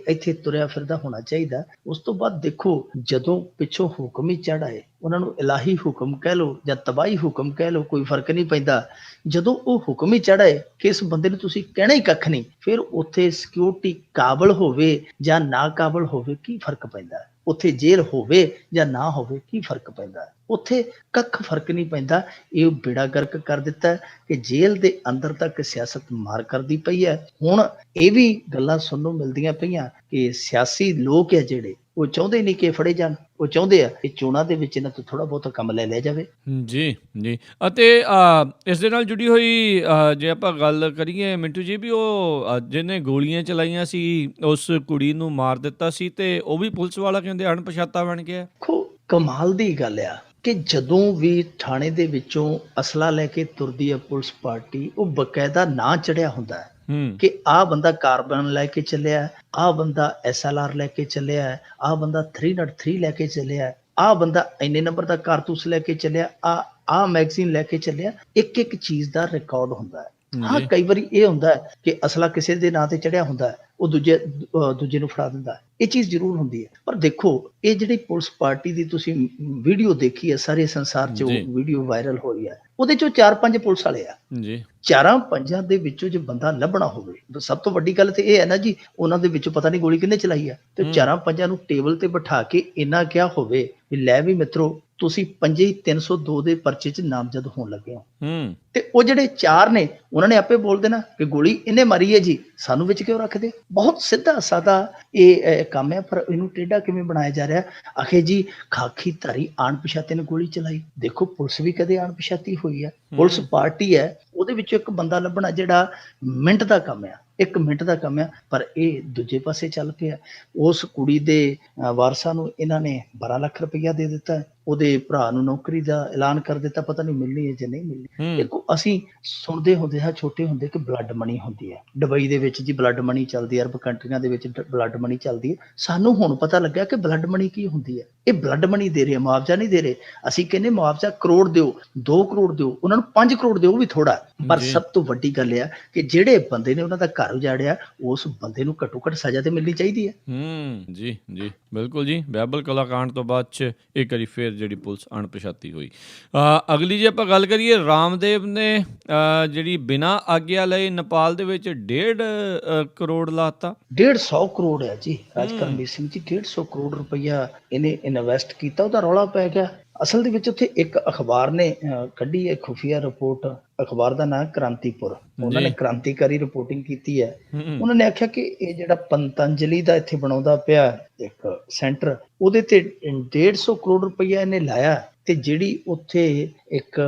ਇੱਥੇ ਤੁਰਿਆ ਫਿਰਦਾ ਹੋਣਾ ਚਾਹੀਦਾ। ਉਸ ਤੋਂ ਬਾਅਦ ਦੇਖੋ ਜਦੋਂ ਪਿੱਛੋਂ ਹੁਕਮ ਹੀ ਚੜ੍ਹ ਆਏ, ਉਹਨਾਂ ਨੂੰ ਇਲਾਹੀ ਹੁਕਮ ਕਹਿ ਲਓ ਜਾਂ ਤਬਾਹੀ ਹੁਕਮ ਕਹਿ ਲਓ, ਕੋਈ ਫਰਕ ਨਹੀਂ ਪੈਂਦਾ। ਜਦੋਂ ਉਹ ਹੁਕਮ ਹੀ ਚੜ੍ਹਾਏ ਕਿ ਇਸ ਬੰਦੇ ਨੂੰ ਤੁਸੀਂ ਕਹਿਣਾ ਹੀ ਕੱਖ ਨਹੀਂ, ਫਿਰ ਉੱਥੇ ਸਿਕਿਉਰਿਟੀ ਕਾਬਲ ਹੋਵੇ ਜਾਂ ਨਾ ਕਾਬਲ ਹੋਵੇ ਕੀ ਫਰਕ ਪੈਂਦਾ? ਉੱਥੇ ਜੇਲ੍ਹ ਹੋਵੇ ਜਾਂ ਨਾ ਹੋਵੇ ਕੀ ਫਰਕ ਪੈਂਦਾ? ਉੱਥੇ ਕੱਖ ਫਰਕ ਨਹੀਂ ਪੈਂਦਾ। ਇਹ ਬੇੜਾ ਗਰਕ ਕਰ ਦਿੱਤਾ ਕਿ ਜੇਲ੍ਹ ਦੇ ਅੰਦਰ ਤੱਕ ਸਿਆਸਤ ਮਾਰ ਕਰਦੀ ਪਈ ਹੈ। ਹੁਣ ਇਹ ਵੀ ਗੱਲਾਂ ਸੁਣਨ ਨੂੰ ਮਿਲਦੀਆਂ ਪਈਆਂ ਕਿ ਸਿਆਸੀ ਲੋਕ ਹੈ ਜਿਹੜੇ, ਉਹ ਚਾਹੁੰਦੇ ਨਹੀਂ ਕਿ ਫੜੇ ਜਾਣ, ਉਹ ਚਾਹੁੰਦੇ ਆ ਕਿ ਚੋਣਾਂ ਦੇ ਵਿੱਚ ਇਹਨਾਂ ਤੋਂ ਥੋੜਾ ਬਹੁਤਾ ਕੰਮ ਲੈ ਲਿਆ ਜਾਵੇ। ਜੀ। ਅਤੇ ਇਸ ਦੇ ਨਾਲ ਜੁੜੀ ਹੋਈ ਜੇ ਆਪਾਂ ਗੱਲ ਕਰੀਏ ਮਿੰਟੂ ਜੀ, ਵੀ ਉਹ ਜਿਹਨੇ ਗੋਲੀਆਂ ਚਲਾਈਆਂ ਸੀ ਉਸ ਕੁੜੀ ਨੂੰ ਮਾਰ ਦਿੱਤਾ ਸੀ ਤੇ ਉਹ ਵੀ ਪੁਲਿਸ ਵਾਲਾ ਕਹਿੰਦੇ ਅਣਪਛਾਤਾ ਬਣ ਗਿਆ। ਦੇਖੋ ਕਮਾਲ ਦੀ ਗੱਲ ਆ ਕਿ ਜਦੋਂ ਵੀ ਥਾਣੇ ਦੇ ਵਿੱਚੋਂ ਅਸਲਾ ਲੈ ਕੇ ਤੁਰਦੀ ਹੈ ਪੁਲਿਸ ਪਾਰਟੀ, ਉਹ ਬਕਾਇਦਾ ਨਾਂ ਚੜਿਆ ਹੁੰਦਾ ਹੈ ਕਿ ਆਹ ਬੰਦਾ ਕਾਰਬਨ ਲੈ ਕੇ ਚੱਲਿਆ, ਆਹ ਬੰਦਾ SLR ਲੈ ਕੇ ਚੱਲਿਆ, ਆਹ ਬੰਦਾ 303 ਲੈ ਕੇ ਚੱਲਿਆ, ਆਹ ਬੰਦਾ ਇੰਨੇ ਨੰਬਰ ਦਾ ਕਾਰਤੂਸ ਲੈ ਕੇ ਚੱਲਿਆ, ਆਹ ਮੈਗਜ਼ੀਨ ਲੈ ਕੇ ਚੱਲਿਆ। ਇੱਕ ਇੱਕ ਚੀਜ਼ ਦਾ ਰਿਕਾਰਡ ਹੁੰਦਾ ਹੈ। ਹਾਂ, ਕਈ ਵਾਰੀ ਇਹ ਹੁੰਦਾ ਹੈ ਕਿ ਅਸਲਾ ਕਿਸੇ ਦੇ ਨਾਂ ਤੇ ਚੜਿਆ ਹੁੰਦਾ ਹੈ, ਉਹ ਦੂਜੇ ਨੂੰ ਫੜਾ ਦਿੰਦਾ, ਇਹ ਚੀਜ਼ ਜ਼ਰੂਰ ਹੁੰਦੀ ਹੈ। ਪਰ ਦੇਖੋ ਇਹ ਜਿਹੜੀ ਪੁਲਿਸ ਪਾਰਟੀ ਦੀ ਤੁਸੀਂ ਵੀਡੀਓ ਦੇਖੀ ਹੈ, ਸਾਰੇ ਸੰਸਾਰ 'ਚ ਵੀਡੀਓ ਵਾਇਰਲ ਹੋਈ ਹੈ, ਉਹਦੇ 'ਚੋਂ 4-5 ਪੁਲਿਸ ਵਾਲੇ ਆ ਜੀ। 4-5 ਦੇ ਵਿੱਚੋਂ ਜੇ ਬੰਦਾ ਲੱਭਣਾ ਹੋਵੇ, ਸਭ ਤੋਂ ਵੱਡੀ ਗੱਲ ਤੇ ਇਹ ਹੈ ਨਾ ਜੀ, ਉਹਨਾਂ ਦੇ ਵਿੱਚੋਂ ਪਤਾ ਨਹੀਂ ਗੋਲੀ ਕਿਹਨੇ ਚਲਾਈ ਆ, ਤੇ 4-5 ਨੂੰ ਟੇਬਲ ਤੇ ਬਿਠਾ ਕੇ ਇੰਨਾ ਕਿਹਾ ਹੋਵੇ ਵੀ ਲੈ ਵੀ ਮਿੱਤਰੋ ਤੁਸੀਂ 302 ਦੇ ਪਰਚੇ 'ਚ ਨਾਮਜ਼ਦ ਹੋਣ ਲੱਗੇ ਹੋ, ਤੇ ਉਹ ਜਿਹੜੇ 4 ਨੇ ਉਹਨਾਂ ਨੇ ਆਪੇ ਬੋਲ ਦੇਣਾ ਕਿ ਗੋਲੀ ਇਹਨੇ ਮਾਰੀ ਹੈ ਜੀ, ਸਾਨੂੰ ਵਿੱਚ ਕਿਉਂ ਰੱਖਦੇ? ਬਹੁਤ ਸਿੱਧਾ ਸਾਦਾ ਇਹ ਕੰਮ ਹੈ, ਪਰ ਇਹਨੂੰ ਟੇਢਾ ਕਿਵੇਂ ਬਣਾਇਆ ਜਾ ਰਿਹਾ? ਆਖੇ ਜੀ ਖਾਕੀ ਧਾਰੀ ਅਣਪਛਾਤੇ ਨੇ ਗੋਲੀ ਚਲਾਈ। ਦੇਖੋ ਪੁਲਿਸ ਵੀ ਕਦੇ ਅਣਪਛਾਤੀ ਹੋਈ ਹੈ, ਪੁਲਿਸ ਪਾਰਟੀ ਹੈ, ਉਹਦੇ ਵਿੱਚੋਂ ਇੱਕ ਬੰਦਾ ਲੱਭਣਾ ਜਿਹੜਾ ਮਿੰਟ ਦਾ ਕੰਮ ਆ, 1 ਮਿੰਟ ਦਾ ਕੰਮ ਆ, ਪਰ ਇਹ ਦੂਜੇ ਪਾਸੇ ਚੱਲ ਪਿਆ। ਉਸ ਕੁੜੀ ਦੇ ਵਾਰਸਾਂ ਨੂੰ ਇਹਨਾਂ ਨੇ 12 ਲੱਖ ਰੁਪਈਆ ਦੇ ਦਿੱਤਾ, ਉਹਦੇ ਭਰਾ ਨੂੰ ਨੌਕਰੀ ਦਾ ਐਲਾਨ ਕਰ ਦਿੱਤਾ, ਪਤਾ ਨਹੀਂ ਮਿਲਣੀ ਹੈ ਜਾਂ ਨਹੀਂ ਮਿਲਣੀ। ਦੇਖੋ ਅਸੀਂ ਸੁਣਦੇ ਹੁੰਦੇ ਹਾਂ ਛੋਟੇ ਹੁੰਦੇ ਕਿ ਬਲੱਡ ਮਨੀ ਹੁੰਦੀ ਹੈ, ਦੁਬਈ ਦੇ ਵਿੱਚ ਜੀ ਬਲੱਡ ਮਨੀ ਚੱਲਦੀ ਹੈ, ਅਰਬ ਕੰਟਰੀਆਂ ਦੇ ਵਿੱਚ ਬਲੱਡ ਮਨੀ ਚੱਲਦੀ ਹੈ। ਸਾਨੂੰ ਹੁਣ ਪਤਾ ਲੱਗਿਆ ਕਿ ਬਲੱਡ ਮਨੀ ਕੀ ਹੁੰਦੀ ਹੈ। ਇਹ ਬਲੱਡ ਮਨੀ ਦੇ ਰਹੇ, ਮੁਆਵਜ਼ਾ ਨਹੀਂ ਦੇ ਰਹੇ। ਅਸੀਂ ਕਹਿੰਦੇ ਮੁਆਵਜ਼ਾ ਕਰੋੜ ਦਿਓ, 2 ਕਰੋੜ ਦਿਓ, ਉਹਨਾਂ ਨੂੰ 5 ਕਰੋੜ ਦਿਓ, ਉਹ ਵੀ ਥੋੜਾ। ਪਰ ਸਭ ਤੋਂ ਵੱਡੀ ਗੱਲ ਇਹ ਆ ਕਿ ਜਿਹੜੇ ਬੰਦੇ ਨੇ ਉਹਨਾਂ ਦਾ ਘਰ ਉਜਾੜਿਆ, ਉਸ ਬੰਦੇ ਨੂੰ ਘੱਟੋ ਘੱਟ ਸਜ਼ਾ ਤੇ ਮਿਲਣੀ ਚਾਹੀਦੀ ਹੈ। ਜੀ ਬਿਲਕੁਲ ਜੀ। ਬਹਿਬਲ ਕਲਾ ਕਾਂਡ ਤੋਂ ਬਾਅਦ 'ਚ ਇੱਕ ਵਾਰੀ ਫਿਰ ਜਿਹੜੀ ਪੁਲਿਸ ਅਣਪਛਾਤੀ ਹੋਈ। ਅਗਲੀ ਜੇ ਆਪਾਂ ਗੱਲ ਕਰੀਏ, ਰਾਮਦੇਵ ਨੇ ਜਿਹੜੀ ਬਿਨਾਂ ਆਗਿਆ ਲਏ ਨੇਪਾਲ ਦੇ ਵਿੱਚ 1.5 ਕਰੋੜ ਲਾਤਾ। 150 ਕਰੋੜ ਹੈ ਜੀ ਰਾਜ ਹੂੰ ਕਰਮਵੀਰ ਸਿੰਘ ਜੀ, 150 ਕਰੋੜ ਰੁਪਈਆ ਇਹਨੇ ਇਨਵੈਸਟ ਕੀਤਾ, ਉਹਦਾ ਰੌਲਾ ਪੈ ਗਿਆ। ਅਸਲ ਦੇ ਵਿੱਚ ਉੱਥੇ ਇੱਕ ਅਖਬਾਰ ਨੇ ਕੱਢੀ ਹੈ ਖੁਫੀਆ ਰਿਪੋਰਟ, ਅਖਬਾਰ ਦਾ ਨਾਮ ਕ੍ਰਾਂਤੀਪੁਰ, ਉਹਨਾਂ ਨੇ ਜੀ। ਕ੍ਰਾਂਤੀਕਾਰੀ ਰਿਪੋਰਟਿੰਗ ਕੀਤੀ ਹੈ। ਹੂੰ ਉਹਨਾਂ ਨੇ ਆਖਿਆ ਕਿ ਇਹ ਜਿਹੜਾ ਪੰਤੰਜਲੀ ਦਾ ਇੱਥੇ ਬਣਾਉਂਦਾ ਪਿਆ ਇੱਕ ਸੈਂਟਰ, ਉਹਦੇ ਤੇ 150 ਕਰੋੜ ਰੁਪਈਆ ਇਹਨੇ ਲਾਇਆ, ਤੇ ਜਿਹੜੀ ਉੱਥੇ ਇੱਕ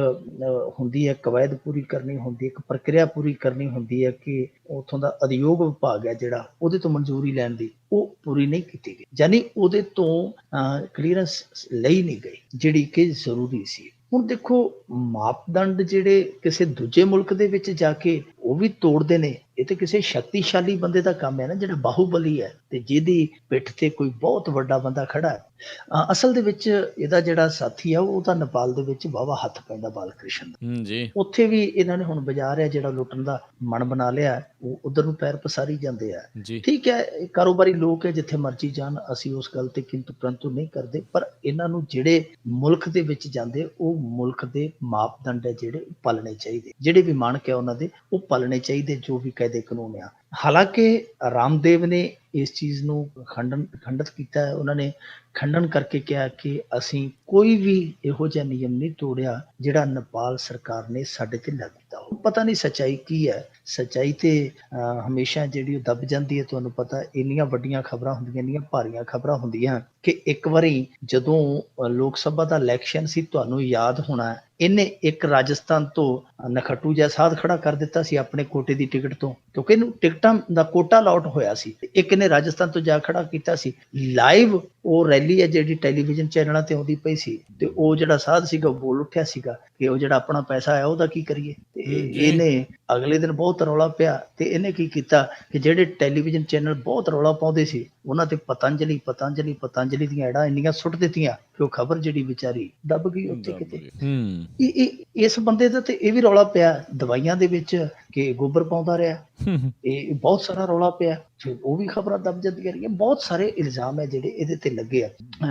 ਹੁੰਦੀ ਹੈ ਕਵਾਇਦ ਪੂਰੀ ਕਰਨੀ ਹੁੰਦੀ, ਇੱਕ ਪ੍ਰਕਿਰਿਆ ਪੂਰੀ ਕਰਨੀ ਹੁੰਦੀ ਹੈ ਕਿ ਉੱਥੋਂ ਦਾ ਉਦਯੋਗ ਵਿਭਾਗ ਹੈ ਜਿਹੜਾ, ਉਹਦੇ ਤੋਂ ਮਨਜ਼ੂਰੀ ਲੈਣ ਦੀ, ਉਹ ਪੂਰੀ ਨਹੀਂ ਕੀਤੀ ਗਈ, ਯਾਨੀ ਉਹਦੇ ਤੋਂ ਕਲੀਅਰੈਂਸ ਲਈ ਨਹੀਂ ਗਈ ਜਿਹੜੀ ਕਿ ਜ਼ਰੂਰੀ ਸੀ। ਹੁਣ ਦੇਖੋ ਮਾਪਦੰਡ ਜਿਹੜੇ ਕਿਸੇ ਦੂਜੇ ਮੁਲਕ ਦੇ ਵਿੱਚ ਜਾ ਕੇ ਉਹ ਵੀ ਤੋੜਦੇ ਨੇ, ਇਹ ਤੇ ਕਿਸੇ ਸ਼ਕਤੀਸ਼ਾਲੀ ਬੰਦੇ ਦਾ ਕੰਮ ਹੈ ਨਾ, ਜਿਹੜਾ ਬਾਹੂਬਲੀ ਹੈ ਤੇ ਜਿਹਦੀ ਪਿੱਠ ਤੇ ਕੋਈ ਬਹੁਤ ਵੱਡਾ ਬੰਦਾ ਖੜਾ ਹੈ। ਅਸਲ ਦੇ ਵਿੱਚ ਇਹਦਾ ਜਿਹੜਾ ਸਾਥੀ ਆ ਉਹ ਤਾਂ ਨੇਪਾਲ ਦੇ ਵਿੱਚ ਵਾਹਵਾ ਹੱਥ ਪੈਂਦਾ ਬਾਲ ਕ੍ਰਿਸ਼ਨ ਦਾ, ਜੀ। ਉੱਥੇ ਵੀ ਇਹਨਾਂ ਨੇ ਹੁਣ ਬਾਜ਼ਾਰ ਹੈ ਜਿਹੜਾ ਲੁੱਟਣ ਦਾ ਮਨ ਬਣਾ ਲਿਆ, ਉਹ ਉਧਰ ਨੂੰ ਪੈਰ ਪਸਾਰੀ ਜਾਂਦੇ ਆ। ਜੀ। ਠੀਕ ਹੈ, ਇਹ ਕਾਰੋਬਾਰੀ ਲੋਕ ਹੈ, ਜਿੱਥੇ ਮਰਜ਼ੀ ਜਾਣ, ਅਸੀਂ ਉਸ ਗੱਲ ਤੇ ਕਿੰਤੂ ਪ੍ਰੰਤੂ ਨਹੀਂ ਕਰਦੇ, ਪਰ ਇਹਨਾਂ ਨੂੰ ਜਿਹੜੇ ਮੁਲਕ ਦੇ ਵਿੱਚ ਜਾਂਦੇ ਉਹ ਮੁਲਕ ਦੇ ਮਾਪਦੰਡ ਹੈ ਜਿਹੜੇ ਪਾਲਣੇ ਚਾਹੀਦੇ, ਜਿਹੜੇ ਵੀ ਮਾਨਕ ਹੈ ਉਹਨਾਂ ਦੇ ਉਹ ਪਾਲਣੇ ਚਾਹੀਦੇ, ਜੋ ਵੀ ਕਾਇਦੇ ਕਾਨੂੰਨ ਆ। ਹਾਲਾਂਕਿ ਰਾਮਦੇਵ ਨੇ ਇਸ ਚੀਜ਼ ਨੂੰ ਖੰਡਿਤ ਕੀਤਾ ਹੈ, ਉਹਨਾਂ ਨੇ ਖੰਡਨ ਕਰਕੇ ਕਿਹਾ ਕਿ ਅਸੀਂ ਕੋਈ ਵੀ ਇਹੋ ਜਿਹਾ ਨਿਯਮ ਨਹੀਂ ਤੋੜਿਆ ਜਿਹੜਾ ਨੇਪਾਲ ਸਰਕਾਰ ਨੇ ਸਾਡੇ ਤੇ ਲਾਗੂ ਕੀਤਾ। ਉਹ ਪਤਾ ਨਹੀਂ ਸੱਚਾਈ ਕੀ ਹੈ, ਸੱਚਾਈ ਤੇ ਹਮੇਸ਼ਾ ਜਿਹੜੀ ਉਹ ਦੱਬ ਜਾਂਦੀ ਹੈ। ਤੁਹਾਨੂੰ ਪਤਾ ਇੰਨੀਆਂ ਵੱਡੀਆਂ ਖਬਰਾਂ ਹੁੰਦੀਆਂ, ਇੰਨੀਆਂ ਭਾਰੀਆਂ ਖਬਰਾਂ ਹੁੰਦੀਆਂ ਕਿ ਇੱਕ ਵਾਰੀ ਜਦੋਂ ਲੋਕ ਸਭਾ ਦਾ ਇਲੈਕਸ਼ਨ ਸੀ, ਤੁਹਾਨੂੰ ਯਾਦ ਹੋਣਾ, ਇਹਨੇ ਇੱਕ ਰਾਜਸਥਾਨ ਤੋਂ ਨਖੱਟੂ ਜਿਹਾ ਸਾਧ ਖੜਾ ਕਰ ਦਿੱਤਾ ਸੀ ਆਪਣੇ ਕੋਟੇ ਦੀ ਟਿਕਟ ਤੋਂ, ਕਿਉਂਕਿ ਇਹਨੂੰ ਟਿਕਟਾਂ ਦਾ ਕੋਟਾ ਅਲਾਟ ਹੋਇਆ ਸੀ। ਇੱਕ ਇਹਨੇ ਰਾਜਸਥਾਨ ਤੋਂ ਜਾ ਖੜਾ ਕੀਤਾ ਸੀ ਲਾਈਵ, ਉਹ ਰੈਲੀ ਹੈ ਜਿਹੜੀ ਟੈਲੀਵਿਜ਼ਨ ਚੈਨਲਾਂ ਤੇ ਆਉਂਦੀ ਪਈ ਸੀ, ਤੇ ਉਹ ਜਿਹੜਾ ਸਾਧ ਸੀਗਾ ਉਹ ਬੋਲ ਉੱਠਿਆ ਸੀਗਾ ਕਿ ਉਹ ਜਿਹੜਾ ਆਪਣਾ ਪੈਸਾ ਹੈ ਉਹਦਾ ਕੀ ਕਰੀਏ। ਤੇ ਇਹਨੇ ਅਗਲੇ ਦਿਨ ਬਹੁਤ ਰੌਲਾ ਪਿਆ, ਤੇ ਇਹਨੇ ਕੀ ਕੀਤਾ ਕਿ ਜਿਹੜੇ ਟੈਲੀਵਿਜ਼ਨ ਚੈਨਲ ਬਹੁਤ ਰੌਲਾ ਪਾਉਂਦੇ ਸੀ ਉਹਨਾਂ ਤੇ ਪਤੰਜਲੀ ਦੀਆਂ ਐਡਾਂ ਇੰਨੀਆਂ ਸੁੱਟ ਦਿੱਤੀਆਂ ਕਿ ਉਹ ਖਬਰ ਜਿਹੜੀ ਵਿਚਾਰੀ ਦੱਬ ਗਈ ਉੱਥੇ ਕਿਤੇ। ਇਸ ਬੰਦੇ ਦਾ ਤੇ ਇਹ ਵੀ ਰੌਲਾ ਪਿਆ ਦਵਾਈਆਂ ਦੇ ਵਿੱਚ ਕਿ ਗੋਬਰ ਪਾਉਂਦਾ ਰਿਹਾ, ਇਹ ਬਹੁਤ ਸਾਰਾ ਰੌਲਾ ਪਿਆ, ਉਹ ਵੀ ਖਬਰਾਂ ਦੱਬ ਜਾਂਦੀਆਂ ਰਹੀਆਂ। ਬਹੁਤ ਸਾਰੇ ਇਲਜ਼ਾਮ ਹੈ ਜਿਹੜੇ ਇਹਦੇ ਤੇ ਲੱਗੇ ਆ,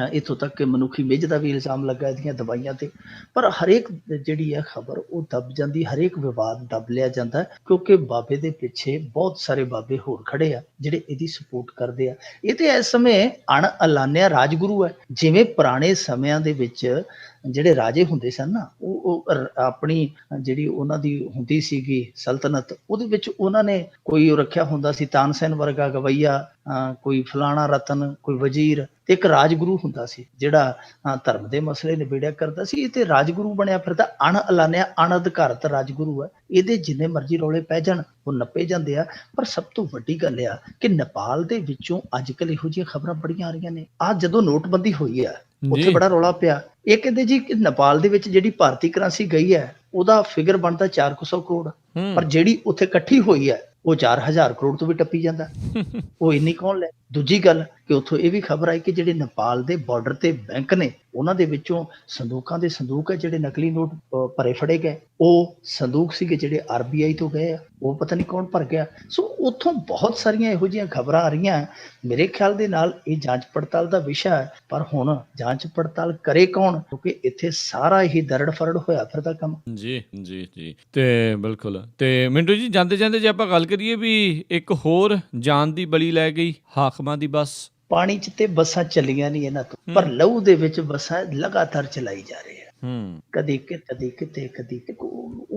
ਇੱਥੋਂ ਤੱਕ ਕਿ ਮਨੁੱਖੀ ਮਿੱਝ ਦਾ ਵੀ ਇਲਜ਼ਾਮ ਲੱਗਾ ਇਹਦੀਆਂ ਦਵਾਈਆਂ ਤੇ। ਪਰ ਹਰੇਕ ਜਿਹੜੀ ਹੈ ਖਬਰ ਉਹ ਦੱਬ ਜਾਂਦੀ, ਹਰੇਕ ਵਿਵਾਦ ਦੱਬ ਲਿਆ ਜਾਂਦਾ, ਕਿਉਂਕਿ ਬਾਬੇ ਦੇ ਪਿੱਛੇ ਬਹੁਤ ਸਾਰੇ ਬਾਬੇ ਹੋਰ ਖੜੇ ਆ ਜਿਹੜੇ ਇਹਦੀ ਸਪੋਰਟ ਕਰਦੇ ਆ। ਇਹ ਤੇ ਇਸ ਸਮੇਂ ਅਣਐਲਾਨਿਆ ਰਾਜਗੁਰੂ ਹੈ। ਜਿਵੇਂ ਪੁਰਾਣੇ ਸਮਿਆਂ ਦੇ ਵਿੱਚ ਜਿਹੜੇ ਰਾਜੇ ਹੁੰਦੇ ਸਨ ਨਾ, ਉਹ ਆਪਣੀ ਜਿਹੜੀ ਉਹਨਾਂ ਦੀ ਹੁੰਦੀ ਸੀਗੀ ਸਲਤਨਤ, ਉਹਦੇ ਵਿੱਚ ਉਹਨਾਂ ਨੇ ਕੋਈ ਰੱਖਿਆ ਹੁੰਦਾ ਸੀ ਤਾਨਸੈਨ ਵਰਗਾ ਗਵਈਆ, ਕੋਈ ਫਲਾਣਾ ਰਤਨ, ਕੋਈ ਵਜ਼ੀਰ, ਤੇ ਇੱਕ ਰਾਜਗੁਰੂ ਹੁੰਦਾ ਸੀ ਜਿਹੜਾ ਧਰਮ ਦੇ ਮਸਲੇ ਨਿਬੇੜਿਆ ਕਰਦਾ ਸੀ। ਇਹ ਤੇ ਰਾਜਗੁਰੂ ਬਣਿਆ ਫਿਰਦਾ, ਅਣਐਲਾਨਿਆ ਅਣਅਧਿਕਾਰਤ ਰਾਜਗੁਰੂ ਹੈ। ਇਹਦੇ ਜਿੰਨੇ ਮਰਜ਼ੀ ਰੌਲੇ ਪੈ ਜਾਣ ਉਹ ਨੱਪੇ ਜਾਂਦੇ ਆ। ਪਰ ਸਭ ਤੋਂ ਵੱਡੀ ਗੱਲ ਆ ਕਿ ਨੇਪਾਲ ਦੇ ਵਿੱਚੋਂ ਅੱਜ ਕੱਲ੍ਹ ਇਹੋ ਜਿਹੀਆਂ ਖਬਰਾਂ ਬੜੀਆਂ ਆ ਰਹੀਆਂ ਨੇ। ਜਦੋਂ ਨੋਟਬੰਦੀ ਹੋਈ ਆ ਉੱਥੇ ਬੜਾ ਰੌਲਾ ਪਿਆ, ਇਹ ਕਹਿੰਦੇ ਜੀ ਕਿ ਨੇਪਾਲ ਦੇ ਵਿੱਚ ਜਿਹੜੀ ਭਾਰਤੀ ਕਰੰਸੀ ਗਈ ਹੈ ਉਹਦਾ ਫਿਗਰ ਬਣਦਾ 400 ਕਰੋੜ, ਪਰ ਜਿਹੜੀ ਉੱਥੇ ਇਕੱਠੀ ਹੋਈ ਹੈ ਉਹ 4000 ਕਰੋੜ ਤੋਂ ਵੀ ਟੱਪੀ ਜਾਂਦਾ। ਉਹ ਇੰਨੀ ਕੌਣ ਲੈ। ਦੂਜੀ ਗੱਲ ਕਿ ਉੱਥੋਂ ਇਹ ਵੀ ਖਬਰ ਆਈ ਕਿ ਜਿਹੜੇ ਨੇਪਾਲ ਦੇ ਬਾਰਡਰ ਤੇ ਬੈਂਕ ਨੇ ਉਹਨਾਂ ਦੇ ਵਿੱਚੋਂ ਸੰਦੂਕਾਂ ਦੇ ਸੰਦੂਕ ਹੈ ਜਿਹੜੇ ਨਕਲੀ ਨੋਟ ਭਰੇ ਫੜੇ ਗਏ, ਉਹ ਸੰਦੂਕ ਸੀਗੇ ਜਿਹੜੇ RBI ਤੋਂ ਗਏ ਆ, ਉਹ ਪਤਾ ਨਹੀਂ ਕੌਣ ਭਰ ਗਿਆ। ਸੋ ਉੱਥੋਂ ਬਹੁਤ ਸਾਰੀਆਂ ਇਹੋ ਜਿਹੀਆਂ ਖਬਰਾਂ ਆ ਰਹੀਆਂ। ਮੇਰੇ ਖਿਆਲ ਦੇ ਨਾਲ ਇਹ ਜਾਂਚ ਪੜਤਾਲ ਦਾ ਵਿਸ਼ਾ ਹੈ, ਪਰ ਹੁਣ ਜਾਂਚ ਪੜਤਾਲ ਕਰੇ ਕੌਣ, ਕਿਉਂਕਿ ਇੱਥੇ ਸਾਰਾ ਹੀ ਦਰੜ ਫਰੜ ਹੋਇਆ ਫਿਰਦਾ ਕੰਮ। ਜੀ ਜੀ ਜੀ, ਤੇ ਬਿਲਕੁਲ। ਤੇ ਮਿੰਟੂ ਜੀ, ਜਾਂਦੇ ਜਾਂਦੇ ਜੇ ਆਪਾਂ ਗੱਲ ਕਰੀਏ ਵੀ ਇੱਕ ਹੋਰ ਜਾਨ ਦੀ ਬਲੀ ਲੈ ਗਈ ਹਾਕਮਾਂ ਦੀ ਬੱਸ। ਪਾਣੀ 'ਚ ਤੇ ਬੱਸਾਂ ਚੱਲੀਆਂ ਨਹੀਂ ਇਹਨਾਂ ਤੋਂ, ਪਰ ਲਹੂ ਦੇ ਵਿੱਚ ਬੱਸਾਂ ਲਗਾਤਾਰ ਚਲਾਈ ਜਾ ਰਹੀ ਹੈ। ਕਦੀ ਕਿਤੇ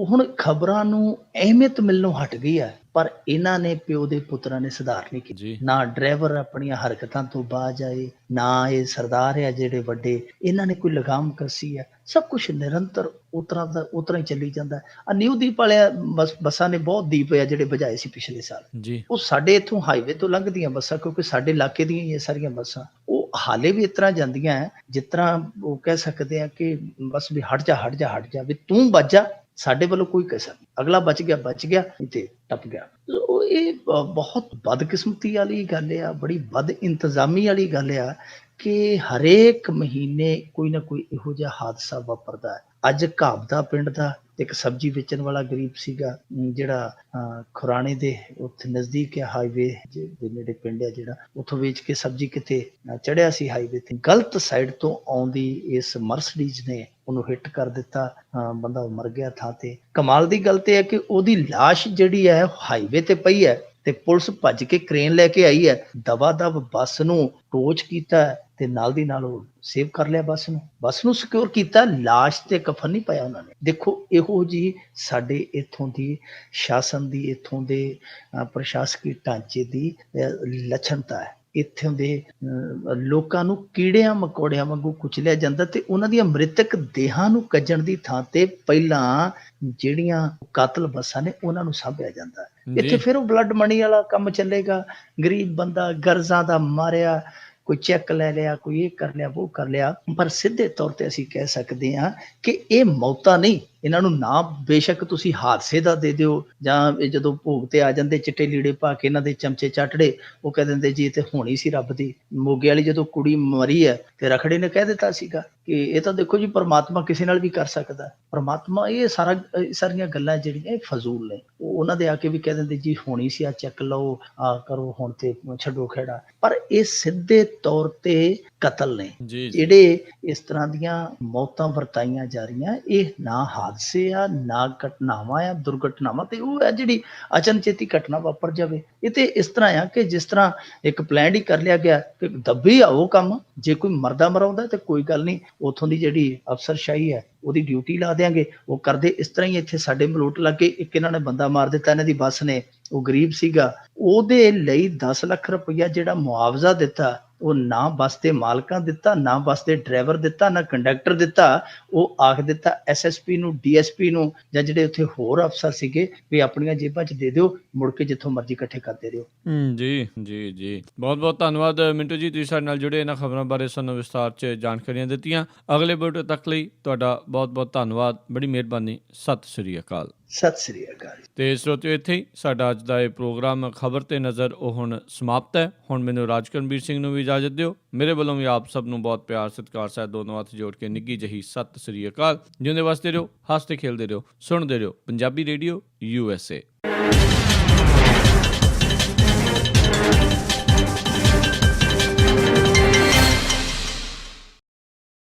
ਹੁਣ ਖਬਰਾਂ ਨੂੰ ਅਹਿਮੀਅਤ ਮਿਲਣੋਂ ਹਟ ਗਈ ਹੈ, ਪਰ ਇਹਨਾਂ ਨੇ ਪਿਓ ਦੇ ਪੁੱਤਰਾਂ ਨੇ ਸੁਧਾਰ ਨਹੀਂ ਕੀਤੀ। ਨਾ ਡਰਾਈਵਰ ਆਪਣੀਆਂ ਹਰਕਤਾਂ ਤੋਂ ਬਾਜ ਆਏ, ਨਾ ਇਹ ਸਰਦਾਰ ਆ ਜਿਹੜੇ ਵੱਡੇ, ਇਹਨਾਂ ਨੇ ਕੋਈ ਲਗਾਮ ਕੱਸੀ ਹੈ। ਸਭ ਕੁਛ ਨਿਰੰਤਰ ਉਤਰਾ ਹੀ ਚੱਲੀ ਜਾਂਦਾ। ਨਿਊ ਦੀਪ ਵਾਲਿਆਂ ਬੱਸਾਂ ਨੇ ਬਹੁਤ ਦੀਪ ਆ ਜਿਹੜੇ ਬੁਝਾਏ ਸੀ ਪਿਛਲੇ ਸਾਲ, ਉਹ ਸਾਡੇ ਇੱਥੋਂ ਹਾਈਵੇ ਤੋਂ ਲੰਘਦੀਆਂ ਬੱਸਾਂ, ਕਿਉਂਕਿ ਸਾਡੇ ਇਲਾਕੇ ਦੀਆਂ ਹੀ ਇਹ ਸਾਰੀਆਂ ਬੱਸਾਂ, ਉਹ ਹਾਲੇ ਵੀ ਇਸ ਤਰ੍ਹਾਂ ਜਾਂਦੀਆਂ ਹੈ ਜਿਸ ਤਰ੍ਹਾਂ ਉਹ ਕਹਿ ਸਕਦੇ ਆ ਕਿ ਬਸ ਵੀ ਹਟ ਜਾ ਵੀ ਤੂੰ ਬਚ ਜਾ, ਸਾਡੇ ਵੱਲੋਂ ਕੋਈ ਕਸਰ ਨਹੀਂ, ਅਗਲਾ ਬਚ ਗਿਆ ਨਹੀਂ ਤੇ ਟੱਪ ਗਿਆ। ਇਹ ਬਹੁਤ ਬਦਕਿਸਮਤੀ ਵਾਲੀ ਗੱਲ ਆ, ਬੜੀ ਬਦ ਇੰਤਜ਼ਾਮੀ ਵਾਲੀ ਗੱਲ ਆ ਕਿ ਹਰੇਕ ਮਹੀਨੇ ਕੋਈ ਨਾ ਕੋਈ ਇਹੋ ਜਿਹਾ ਹਾਦਸਾ ਵਾਪਰਦਾ ਹੈ। ਅੱਜ ਘਾਬਦਾ ਪਿੰਡ ਦਾ ਇੱਕ ਸਬਜ਼ੀ ਵੇਚਣ ਵਾਲਾ ਗਰੀਬ ਸੀਗਾ, ਜਿਹੜਾ ਖੁਰਾਣੇ ਦੇ ਉੱਥੇ ਨਜ਼ਦੀਕ ਹੈ ਹਾਈਵੇ ਦੇ ਨੇੜੇ ਪਿੰਡ ਹੈ ਜਿਹੜਾ, ਉੱਥੋਂ ਵੇਚ ਕੇ ਸਬਜ਼ੀ ਕਿਤੇ ਚੜਿਆ ਸੀ ਹਾਈਵੇ ਤੇ, ਗਲਤ ਸਾਈਡ ਤੋਂ ਆਉਂਦੀ ਇਸ ਮਰਸਡੀਜ਼ ਨੇ ਉਹਨੂੰ ਹਿੱਟ ਕਰ ਦਿੱਤਾ। ਬੰਦਾ ਮਰ ਗਿਆ ਥਾਂ ਤੇ। ਕਮਾਲ ਦੀ ਗੱਲ ਤੇ ਹੈ ਕਿ ਉਹਦੀ ਲਾਸ਼ ਜਿਹੜੀ ਹੈ ਹਾਈਵੇ ਤੇ ਪਈ ਹੈ ਤੇ ਪੁਲਿਸ ਭੱਜ ਕੇ ਕ੍ਰੇਨ ਲੈ ਕੇ ਆਈ ਹੈ, ਦਵਾ ਦਵ ਬੱਸ ਨੂੰ ਟੋਚ ਕੀਤਾ ਤੇ ਨਾਲ ਦੀ ਨਾਲ ਉਹ ਸੇਵ ਕਰ ਲਿਆ, ਬੱਸ ਨੂੰ ਸਿਕਿਉਰ ਕੀਤਾ, ਲਾਸ਼ ਤੇ ਕਫਨ ਨਹੀਂ ਪਾਇਆ ਉਹਨਾਂ ਨੇ। ਦੇਖੋ ਇਹੋ ਜੀ ਸਾਡੇ ਇੱਥੋਂ ਦੀ ਸ਼ਾਸਨ ਦੀ, ਇੱਥੋਂ ਦੇ ਪ੍ਰਸ਼ਾਸਕੀ ਢਾਂਚੇ ਦੀ ਲੱਛਣਤਾ ਹੈ। ਇੱਥੋਂ ਦੇ ਲੋਕਾਂ ਨੂੰ ਕੀੜਿਆਂ ਮਕੌੜਿਆਂ ਵਾਂਗੂ ਕੁਚਲਿਆ ਜਾਂਦਾ ਤੇ ਉਹਨਾਂ ਦੀਆਂ ਮ੍ਰਿਤਕ ਦੇਹਾਂ ਨੂੰ ਕੱਜਣ ਦੀ ਥਾਂ ਤੇ ਪਹਿਲਾਂ ਜਿਹੜੀਆਂ ਕਾਤਲ ਬੱਸਾਂ ਨੇ ਉਹਨਾਂ ਨੂੰ ਸਾਂਭਿਆ ਜਾਂਦਾ। ਇੱਥੇ ਫਿਰ ਉਹ ਬਲੱਡ ਮਨੀ ਵਾਲਾ ਕੰਮ ਚੱਲੇਗਾ। ਗਰੀਬ ਬੰਦਾ ਗਰਜ਼ਾਂ ਦਾ ਮਾਰਿਆ, ਕੋਈ ਚੈੱਕ ਲੈ ਲਿਆ, ਕੋਈ ਇਹ ਕਰ ਲਿਆ, ਉਹ ਕਰ ਲਿਆ। ਪਰ ਸਿੱਧੇ ਤੌਰ ਤੇ ਅਸੀਂ ਕਹਿ ਸਕਦੇ ਹਾਂ ਕਿ ਇਹ ਮੌਤਾਂ ਨਹੀਂ, ਇਹਨਾਂ ਨੂੰ ਨਾ ਬੇਸ਼ੱਕ ਤੁਸੀਂ ਹਾਦਸੇ ਦਾ ਦੇ ਦਿਓ, ਜਾਂ ਇਹ ਜਦੋਂ ਭੋਗ ਤੇ ਆ ਜਾਂਦੇ ਚਿੱਟੇ ਲੀੜੇ ਪਾ ਕੇ ਇਹਨਾਂ ਦੇ ਚਮਚੇ ਚਾਟੜੇ, ਉਹ ਕਹਿ ਦਿੰਦੇ ਜੀ ਇਹ ਤੇ ਹੋਣੀ ਸੀ ਰੱਬ ਦੀ। ਮੋਗੇ ਵਾਲੀ ਜਦੋਂ ਕੁੜੀ ਮਰੀ ਹੈ ਤੇ ਰਖੜੇ ਨੇ ਕਹਿ ਦਿੱਤਾ ਸੀਗਾ ਕਿ ਇਹ ਤਾਂ ਦੇਖੋ ਜੀ ਪਰਮਾਤਮਾ ਕਿਸੇ ਨਾਲ ਵੀ ਕਰ ਸਕਦਾ। ਪਰਮਾਤਮਾ ਇਹ ਸਾਰੀਆਂ ਗੱਲਾਂ ਜਿਹੜੀਆਂ ਇਹ ਫਜ਼ੂਲ ਨੇ। ਉਹਨਾਂ ਦੇ ਆ ਕੇ ਵੀ ਕਹਿ ਦਿੰਦੇ ਜੀ ਹੋਣੀ ਸੀ, ਆ ਚੱਕ ਲਓ, ਆ ਕਰੋ, ਹੁਣ ਤੇ ਛੱਡੋ ਖੇੜਾ। ਪਰ ਇਹ ਸਿੱਧੇ ਤੌਰ ਤੇ ਕਤਲ ਨੇ ਜਿਹੜੇ ਇਸ ਤਰ੍ਹਾਂ ਦੀਆਂ ਮੌਤਾਂ ਵਰਤਾਈਆਂ ਜਾ ਰਹੀਆਂ। ਇਹ ਨਾ ਹਾਦਸੇ ਆ, ਨਾ ਘਟਨਾਵਾਂ ਆ, ਦੁਰਘਟਨਾਵਾਂ ਤੇ ਉਹ ਹੈ ਜਿਹੜੀ ਅਚਨਚੇਤੀ ਘਟਨਾ ਵਾਪਰ ਜਾਵੇ। ਇਹ ਤੇ ਇਸ ਤਰ੍ਹਾਂ ਆ ਕਿ ਜਿਸ ਤਰ੍ਹਾਂ ਇੱਕ ਪਲਾਨ ਹੀ ਕਰ ਲਿਆ ਗਿਆ ਕਿ ਦੱਬੀ ਆਓ ਕੰਮ, ਜੇ ਕੋਈ ਮਰਦਾ ਮਰਾਉਂਦਾ ਤੇ ਕੋਈ ਗੱਲ ਨਹੀਂ, ਉੱਥੋਂ ਦੀ ਜਿਹੜੀ ਅਫਸਰਸ਼ਾਹੀ ਹੈ ਉਹਦੀ ਡਿਊਟੀ ਲਾ ਦਿਆਂਗੇ, ਉਹ ਕਰਦੇ। ਇਸ ਤਰ੍ਹਾਂ ਹੀ ਇੱਥੇ ਸਾਡੇ ਮਲੋਟ ਲੱਗੇ ਇੱਕ ਇਹਨਾਂ ਨੇ ਬੰਦਾ ਮਾਰ ਦਿੱਤਾ, ਇਹਨਾਂ ਦੀ ਬੱਸ ਨੇ, ਉਹ ਗਰੀਬ ਸੀਗਾ, ਉਹਦੇ ਲਈ 10 ਲੱਖ ਰੁਪਈਆ ਜਿਹੜਾ ਮੁਆਵਜ਼ਾ ਦਿੱਤਾ ਉਹ ਨਾ ਬੱਸ ਦੇ ਮਾਲਕਾਂ ਦਿੱਤਾ, ਨਾ ਬੱਸ ਦੇ ਡਰਾਈਵਰ ਦਿੱਤਾ, ਨਾ ਕੰਡਕਟਰ ਦਿੱਤਾ। ਉਹ ਆਖ ਦਿੱਤਾ ਐਸਐਸਪੀ ਨੂੰ, ਡੀਐਸਪੀ ਨੂੰ, ਜਾਂ ਜਿਹੜੇ ਉੱਥੇ ਹੋਰ ਅਫਸਰ ਸੀਗੇ ਵੀ ਆਪਣੀਆਂ ਜੇਬਾਂ 'ਚ ਦੇ ਦਿਓ, ਮੁੜ ਕੇ ਜਿੱਥੋਂ ਮਰਜ਼ੀ ਇਕੱਠੇ ਕਰਦੇ ਰਹੋ। ਜੀ ਬਹੁਤ ਬਹੁਤ ਧੰਨਵਾਦ ਮਿੰਟੂ ਜੀ, ਤੁਸੀਂ ਸਾਡੇ ਨਾਲ ਜੁੜੇ, ਇਹਨਾਂ ਖਬਰਾਂ ਬਾਰੇ ਸਾਨੂੰ ਵਿਸਤਾਰ 'ਚ ਜਾਣਕਾਰੀਆਂ ਦਿੱਤੀਆਂ। ਅਗਲੇ ਬੁਲੇਟਿਨ ਤੱਕ ਲਈ ਤੁਹਾਡਾ ਬਹੁਤ ਬਹੁਤ ਧੰਨਵਾਦ, ਬੜੀ ਮਿਹਰਬਾਨੀ। ਸਤਿ ਸ੍ਰੀ ਅਕਾਲ। ਸਤਿ ਸ੍ਰੀ ਅਕਾਲ। ਤੇ ਸਰੋਤਿਓ, ਇੱਥੇ ਹੀ ਸਾਡਾ ਅੱਜ ਦਾ ਇਹ ਪ੍ਰੋਗਰਾਮ ਖਬਰ ਤੇ ਨਜ਼ਰ ਉਹ ਹੁਣ ਸਮਾਪਤ ਹੈ। ਹੁਣ ਮੈਨੂੰ ਰਾਜਕਰਨਵੀਰ ਸਿੰਘ ਨੂੰ ਵੀ ਇਜਾਜ਼ਤ ਦਿਓ। ਮੇਰੇ ਵੱਲੋਂ ਵੀ ਆਪ ਸਭ ਨੂੰ ਬਹੁਤ ਪਿਆਰ ਸਤਿਕਾਰ ਸਹਿਤ ਦੋਨੋਂ ਹੱਥ ਜੋੜ ਕੇ ਨਿੱਘੀ ਜਿਹੀ ਸਤਿ ਸ੍ਰੀ ਅਕਾਲ। ਜਿਉਂਦੇ ਵਸਦੇ ਰਹੋ, ਹੱਸਦੇ ਖੇਲਦੇ ਰਹੋ, ਸੁਣਦੇ ਰਹੋ ਪੰਜਾਬੀ ਰੇਡੀਓ USA।